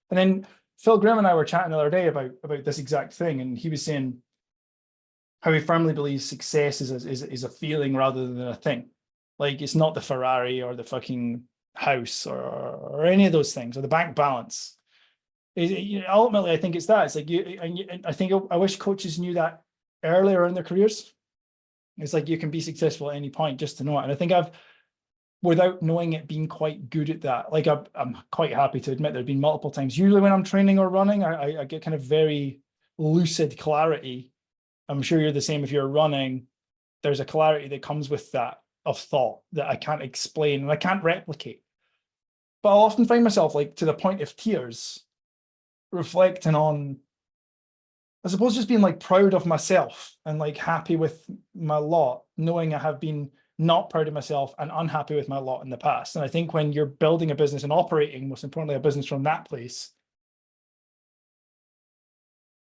B: And then Phil Grimm and I were chatting the other day about this exact thing, and he was saying how he firmly believes success is a feeling rather than a thing. Like, it's not the Ferrari or the fucking house or any of those things, or the bank balance. Ultimately, I think it's that. It's like I think I wish coaches knew that earlier in their careers. It's like you can be successful at any point just to know it. And I think without knowing it, been quite good at that. Like I'm quite happy to admit there have been multiple times. Usually when I'm training or running, I get kind of very lucid clarity. I'm sure you're the same if you're running. There's a clarity that comes with that of thought that I can't explain and I can't replicate. But I'll often find myself like to the point of tears, reflecting on, I suppose, just being like proud of myself and like happy with my lot, knowing I have been not proud of myself and unhappy with my lot in the past. And I think when you're building a business and operating, most importantly, a business from that place,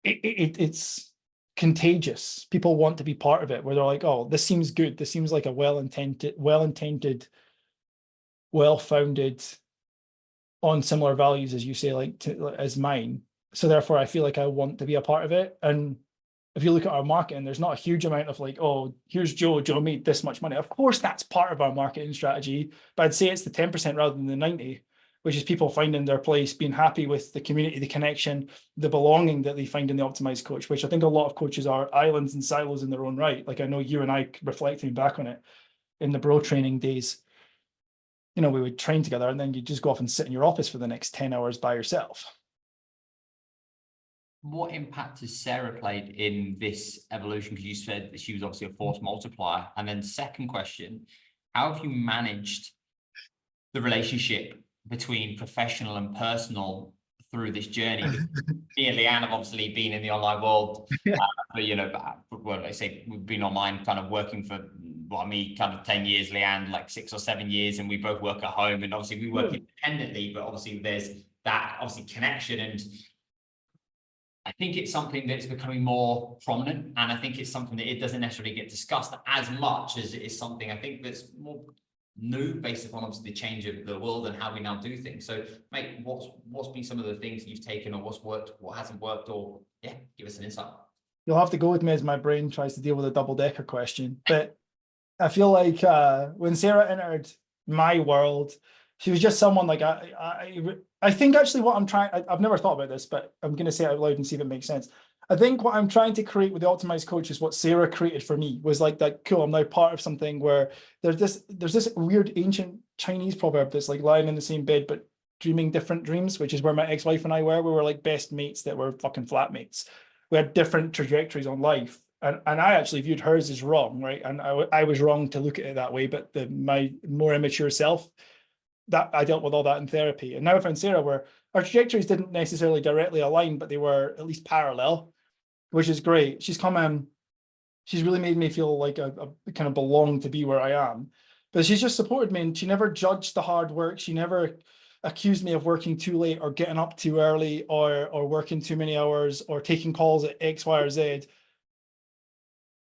B: it's contagious. People want to be part of it, where they're like, oh, this seems good. This seems like a well-intended, well-founded, on similar values, as you say, like as mine. So therefore, I feel like I want to be a part of it. And if you look at our marketing, there's not a huge amount of like, oh, here's Joe made this much money. Of course, that's part of our marketing strategy, but I'd say it's the 10% rather than the 90. which is people finding their place, being happy with the community, the connection, the belonging that they find in the Optimised Coach, which I think a lot of coaches are islands and silos in their own right. Like I know you and I, reflecting back on it in the bro training days, you know, we would train together and then you just go off and sit in your office for the next 10 hours by yourself.
A: What impact has Sarah played in this evolution? Because you said that she was obviously a force multiplier. And then second question, how have you managed the relationship between professional and personal through this journey? Me and Leanne have obviously been in the online world, but you know, well, I say we've been online kind of working for, well, me kind of 10 years, Leanne like 6 or 7 years, and we both work at home, and obviously we work independently, but obviously there's that obviously connection. And I think it's something that's becoming more prominent, and I think it's something that it doesn't necessarily get discussed as much as it is something I think that's more new based upon obviously the change of the world and how we now do things. So mate, what's been some of the things you've taken, or what's worked, what hasn't worked, or yeah, give us an insight.
B: You'll have to go with me as my brain tries to deal with a double-decker question, but I feel like when Sarah entered my world, she was just someone like I think actually what I'm trying, I've never thought about this, but I'm going to say it out loud and see if it makes sense. I think what I'm trying to create with the Optimised Coach is what Sarah created for me, was like that, cool, I'm now part of something where there's this weird ancient Chinese proverb that's like lying in the same bed but dreaming different dreams, which is where my ex-wife and I were. We were like best mates that were fucking flatmates. We had different trajectories on life. And I actually viewed hers as wrong, right? And I was wrong to look at it that way, but my more immature self, that I dealt with all that in therapy. And now I found Sarah where our trajectories didn't necessarily directly align, but they were at least parallel, which is great. She's come in, she's really made me feel like I kind of belong to be where I am. But she's just supported me, and she never judged the hard work. She never accused me of working too late or getting up too early or working too many hours or taking calls at X, Y, or Z.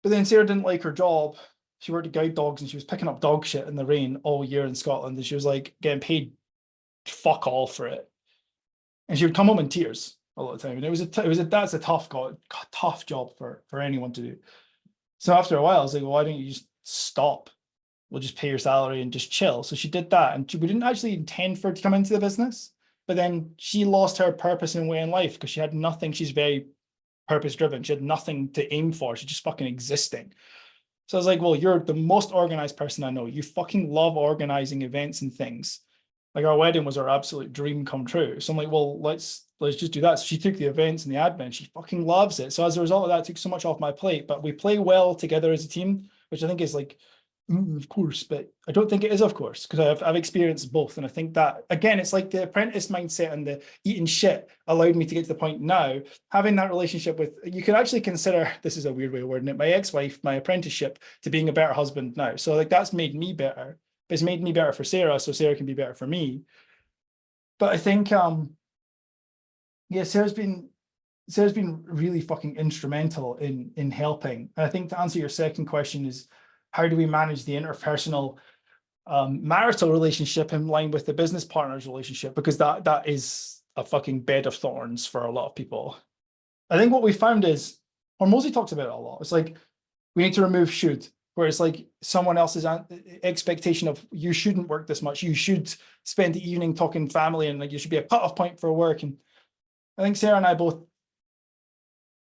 B: But then Sarah didn't like her job. She worked at guide dogs and she was picking up dog shit in the rain all year in Scotland. And she was like getting paid fuck all for it. And she would come home in tears a lot of the time. And that's a tough job for anyone to do. So after a while, I was like, well, why don't you just stop? We'll just pay your salary and just chill. So she did that. And we didn't actually intend for her to come into the business. But then she lost her purpose and way in life because she had nothing. She's very purpose driven. She had nothing to aim for. She's just fucking existing. So I was like, well, you're the most organized person I know. You fucking love organizing events and things. Like our wedding was our absolute dream come true. So I'm like, well, let's just do that. So she took the events and the admin. She fucking loves it. So as a result of that, it took so much off my plate. But we play well together as a team, which I think is like, of course, but I don't think it is, of course, because I've experienced both. And I think that, again, it's like the apprentice mindset and the eating shit allowed me to get to the point now, having that relationship with, you could actually consider, this is a weird way of wording it, my ex-wife, my apprenticeship to being a better husband now. So like that's made me better. It's made me better for Sarah, so Sarah can be better for me. But I think, yeah, Sarah's been really fucking instrumental in helping. And I think to answer your second question is, how do we manage the interpersonal marital relationship in line with the business partner's relationship? Because that is a fucking bed of thorns for a lot of people. I think what we found is, Hormozy talks about it a lot. It's like, we need to remove should, where it's like someone else's expectation of you shouldn't work this much. You should spend the evening talking family and like you should be a cutoff point for work. And I think Sarah and I both,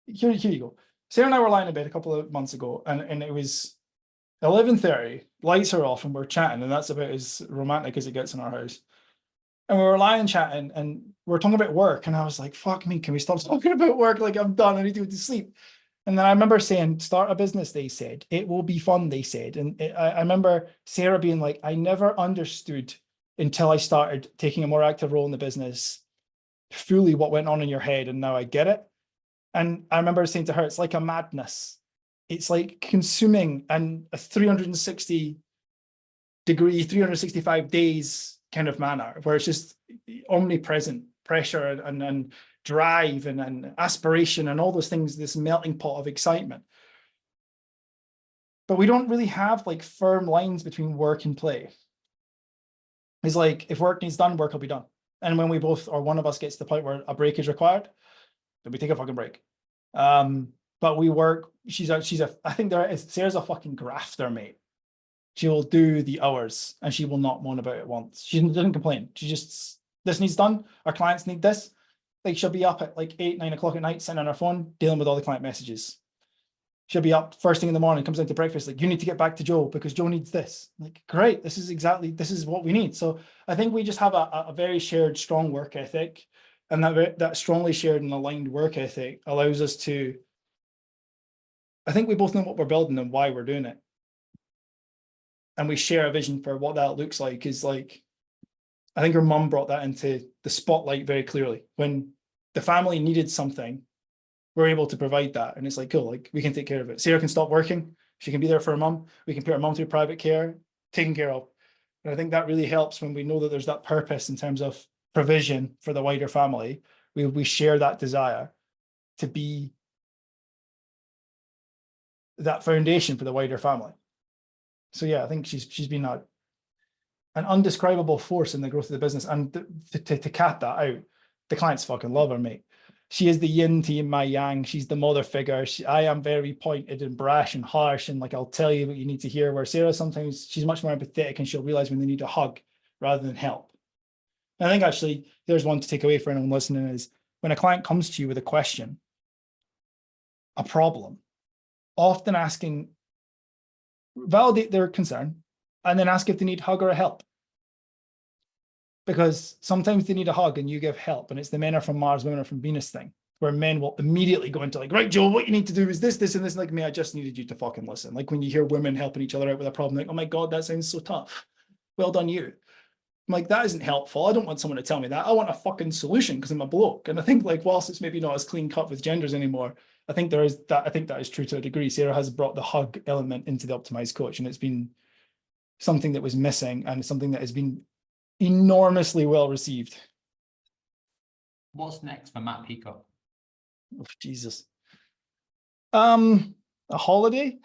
B: here you go. Sarah and I were lying in bed a couple of months ago and it was 11:30, lights are off and we're chatting, and that's about as romantic as it gets in our house. And we were lying chatting and we are talking about work, and I was like, fuck me, can we stop talking about work? Like, I'm done, I need to go to sleep. And then I remember saying, start a business, they said. It will be fun, they said. And I remember Sarah being like, I never understood until I started taking a more active role in the business fully what went on in your head, and now I get it. And I remember saying to her, it's like a madness. It's like consuming and a 365 days kind of manner, where it's just omnipresent pressure and drive and aspiration and all those things, this melting pot of excitement. But we don't really have like firm lines between work and play. It's like, if work needs done, work will be done. And when we both, or one of us gets to the point where a break is required, then we take a fucking break. But we work, I think Sarah's a fucking grafter, mate. She will do the hours and she will not moan about it once. She doesn't complain. She just this needs done. Our clients need this. Like she'll be up at like 8, 9 o'clock at night, sitting on her phone, dealing with all the client messages. She'll be up first thing in the morning, comes into breakfast, like, you need to get back to Joe because Joe needs this. Like, great, this is what we need. So I think we just have a very shared, strong work ethic, and that strongly shared and aligned work ethic allows us to, I think we both know what we're building and why we're doing it. And we share a vision for what that looks like. Is like, I think her mum brought that into the spotlight very clearly. When the family needed something, we're able to provide that. And it's like, cool, like we can take care of it. Sarah can stop working. She can be there for her mum. We can put her mum through private care, taken care of. And I think that really helps when we know that there's that purpose in terms of provision for the wider family. We share that desire to be that foundation for the wider family. So yeah, I think she's been an undescribable force in the growth of the business. And to cap that out, the clients fucking love her, mate. She is the yin to my yang. She's the mother figure. I am very pointed and brash and harsh, and like, I'll tell you what you need to hear. Where Sarah, sometimes she's much more empathetic, and she'll realize when they need a hug rather than help. And I think actually there's one to take away for anyone listening is when a client comes to you with a question, a problem, often asking, validate their concern, and then ask if they need a hug or a help. Because sometimes they need a hug and you give help, and it's the men are from Mars, women are from Venus thing, where men will immediately go into like, right, Joe, what you need to do is this, this, and this. Like me, I just needed you to fucking listen. Like when you hear women helping each other out with a problem, like, oh my God, that sounds so tough. Well done, you. I'm like, that isn't helpful. I don't want someone to tell me that. I want a fucking solution because I'm a bloke. And I think like, whilst it's maybe not as clean cut with genders anymore, I think there is that. I think that is true to a degree. Sarah has brought the hug element into the Optimised Coach, and it's been something that was missing, and something that has been enormously well received.
A: What's next for Matt Peacock?
B: Oh, Jesus. A holiday?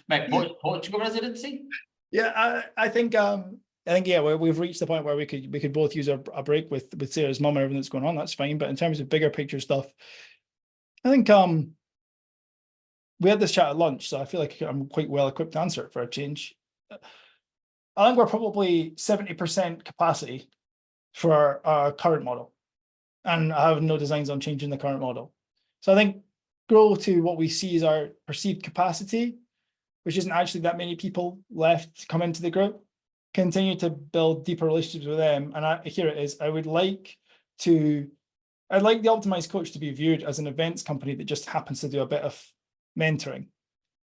A: Mate, Portugal residency?
B: Yeah, I think yeah, we've reached the point where we could both use a break with Sarah's mum and everything that's going on. That's fine. But in terms of bigger picture stuff, I think we had this chat at lunch, so I feel like I'm quite well equipped to answer it for a change. I think we're probably 70% capacity for our current model, and I have no designs on changing the current model. So I think grow to what we see as our perceived capacity, which isn't actually that many people left to come into the group. Continue to build deeper relationships with them, and here it is. I'd like the Optimised Coach to be viewed as an events company that just happens to do a bit of mentoring.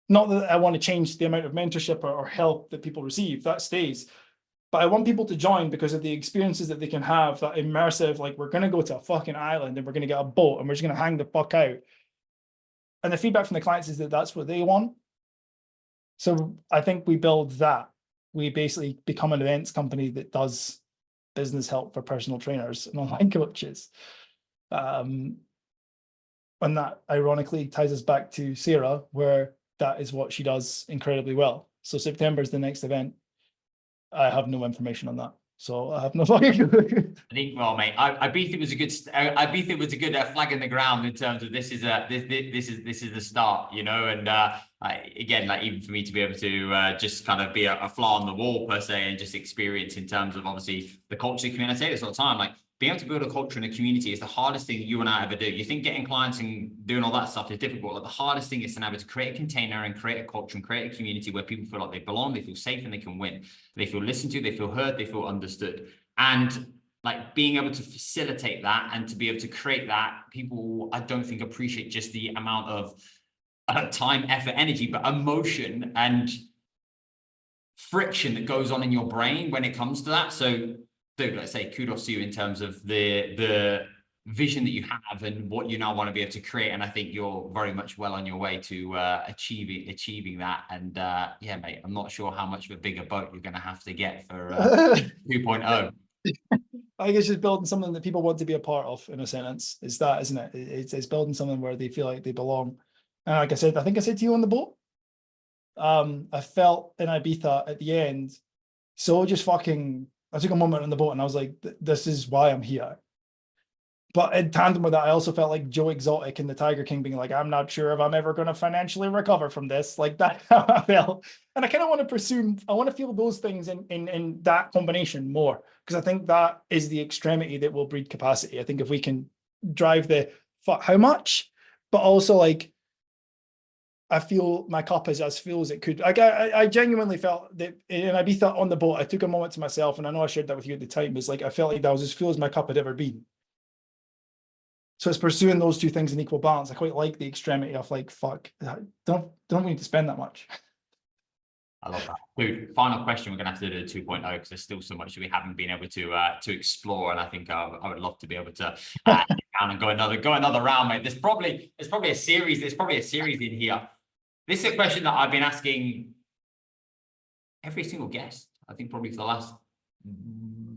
B: Not that I want to change the amount of mentorship or help that people receive, that stays. But I want people to join because of the experiences that they can have, that immersive, like we're going to go to a fucking island and we're going to get a boat and we're just going to hang the fuck out. And the feedback from the clients is that that's what they want. So I think we build that. We basically become an events company that does business help for personal trainers and online coaches. And that ironically ties us back to Sarah, where that is what she does incredibly well. So September is the next event. I have no information on that, so I have no fucking clue.
A: I think, well, mate, I think it was a good. I think it was a good flag in the ground in terms of this is the start, you know. And again, like even for me to be able to just kind of be a fly on the wall per se, and just experience in terms of obviously the culture community. I say this all the time, like being able to build a culture in a community is the hardest thing you and I ever do. You think getting clients and doing all that stuff is difficult. Like the hardest thing is to be able to create a container and create a culture and create a community where people feel like they belong, they feel safe, and they can win. They feel listened to, they feel heard, they feel understood. And like being able to facilitate that and to be able to create that, people, I don't think appreciate just the amount of time, effort, energy, but emotion and friction that goes on in your brain when it comes to that. So dude, let's say kudos to you in terms of the vision that you have and what you now want to be able to create. And I think you're very much well on your way to achieving that. And yeah, mate, I'm not sure how much of a bigger boat you're going to have to get for 2.0.
B: I think it's just building something that people want to be a part of, in a sentence. It's that, isn't it? It's building something where they feel like they belong. And like I said, I think I said to you on the boat, I felt in Ibiza at the end, so just fucking, I took a moment on the boat and I was like, this is why I'm here. But in tandem with that, I also felt like Joe Exotic in the Tiger King being like, I'm not sure if I'm ever going to financially recover from this. Like that's how I felt. And I kind of want to pursue, I want to feel those things in that combination more, because I think that is the extremity that will breed capacity. I think if we can drive the how much, but also like, I feel my cup is as full as it could. Like I genuinely felt that in Ibiza on the boat, I took a moment to myself, and I know I shared that with you at the time, is like, I felt like that was as full as my cup had ever been. So it's pursuing those two things in equal balance. I quite like the extremity of like, fuck, don't need to spend that much.
A: I love that. Dude, final question. We're going to have to do the 2.0 because there's still so much that we haven't been able to explore. And I think I would love to be able to down and go another round, mate. There's probably a series in here. This is a question that I've been asking every single guest, I think probably for the last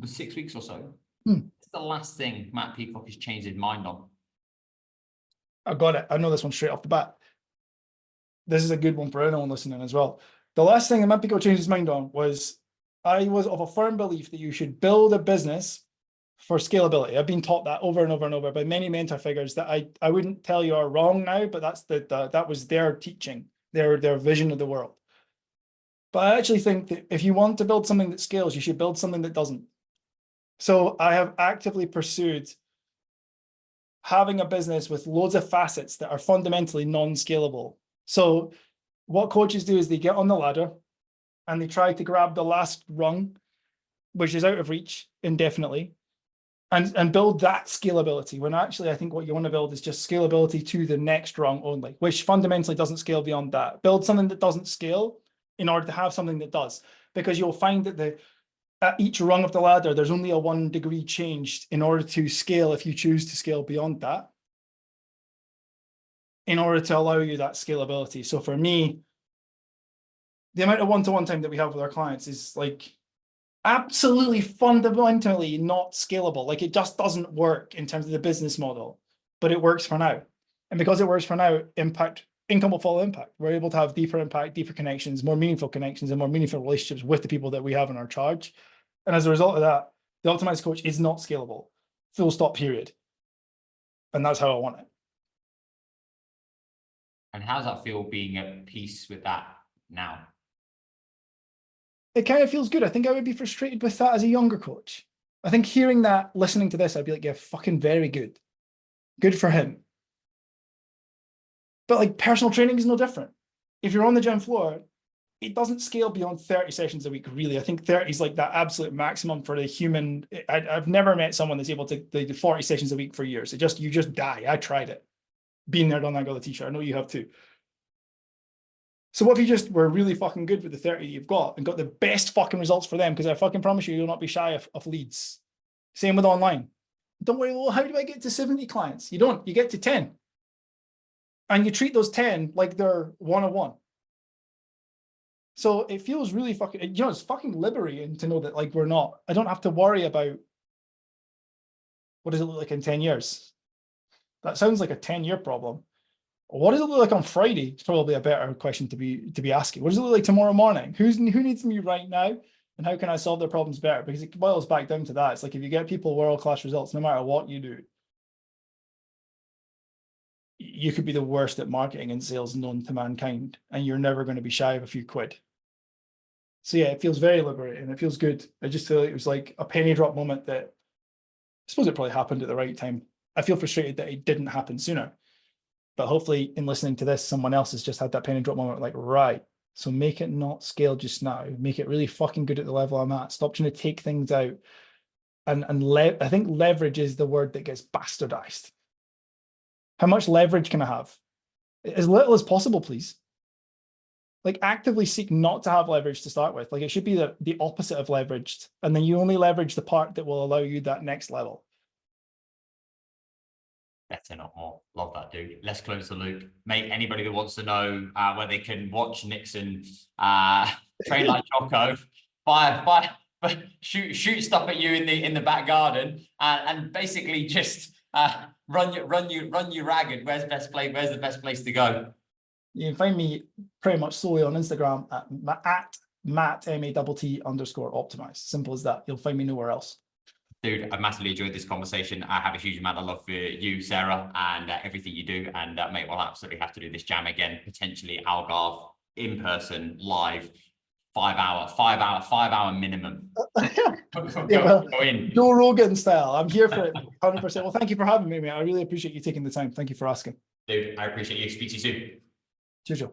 A: 6 weeks or so. It's the last thing Matt Peacock has changed his mind on.
B: I got it. I know this one straight off the bat. This is a good one for anyone listening as well. The last thing that Matt Peacock changed his mind on was, I was of a firm belief that you should build a business for scalability. I've been taught that over and over and over by many mentor figures that I wouldn't tell you are wrong now, but that's that was their teaching, their vision of the world. But I actually think that if you want to build something that scales, you should build something that doesn't. So I have actively pursued having a business with loads of facets that are fundamentally non-scalable. So what coaches do is they get on the ladder and they try to grab the last rung, which is out of reach indefinitely, and build that scalability, when actually I think what you want to build is just scalability to the next rung only, which fundamentally doesn't scale beyond that. Build something that doesn't scale in order to have something that does, because you'll find that at each rung of the ladder, there's only a 1 degree change in order to scale, if you choose to scale beyond that, in order to allow you that scalability. So for me, the amount of one-to-one time that we have with our clients is like absolutely fundamentally not scalable. Like it just doesn't work in terms of the business model, but it works for now. And because it works for now, income will follow impact. We're able to have deeper impact, deeper connections, more meaningful connections, and more meaningful relationships with the people that we have in our charge. And as a result of that, the Optimised Coach is not scalable. Full stop, period. And that's how I want it.
A: And how does that feel being at peace with that now?
B: It kind of feels good. I think I would be frustrated with that as a younger coach. I think hearing that, listening to this, I'd be like, yeah, fucking very good. Good for him. But like personal training is no different. If you're on the gym floor, it doesn't scale beyond 30 sessions a week, really. I think 30 is like that absolute maximum for the human. I've never met someone that's able to do 40 sessions a week for years. You just die. I tried it. Been there, done that, got the t-shirt. I know you have too. So what if you just were really fucking good with the 30 you've got and got the best fucking results for them? Because I fucking promise you'll not be shy of leads. Same with online. Don't worry, well, how do I get to 70 clients? You don't. You get to 10. And you treat those 10 like they're one-on-one. So it feels really fucking, it's fucking liberating to know that like I don't have to worry about what does it look like in 10 years? That sounds like a 10-year problem. What does it look like on Friday? It's probably a better question to be asking. What does it look like tomorrow morning? Who needs me right now? And how can I solve their problems better? Because it boils back down to that. It's like if you get people world-class results, no matter what you do, you could be the worst at marketing and sales known to mankind, and you're never going to be shy of a few quid. So yeah, it feels very liberating. It feels good. I just feel like it was like a penny drop moment that I suppose it probably happened at the right time. I feel frustrated that it didn't happen sooner. But hopefully in listening to this, someone else has just had that penny drop moment like, right, so make it not scale just now. Make it really fucking good at the level I'm at. Stop trying to take things out. I think leverage is the word that gets bastardized. How much leverage can I have? As little as possible, please. Like actively seek not to have leverage to start with. Like it should be the opposite of leveraged. And then you only leverage the part that will allow you that next level.
A: Better, not more. Love that, dude. Let's close the loop. Mate, anybody that wants to know where they can watch Nixon train like Jocko, shoot stuff at you in the back garden, and basically just run you ragged. Where's the best place to go?
B: You can find me pretty much solely on Instagram at Matt, MATT_optimized. Simple as that. You'll find me nowhere else.
A: Dude, I've massively enjoyed this conversation. I have a huge amount of love for you, Sarah, and everything you do. And mate, we'll absolutely have to do this jam again, potentially Algarve, in person, live, 5 hour minimum.
B: Go in. Joe Rogan style. I'm here for it, 100%. Well, thank you for having me, mate. I really appreciate you taking the time. Thank you for asking.
A: Dude, I appreciate you. Speak to you soon.
B: Cheers, Joe.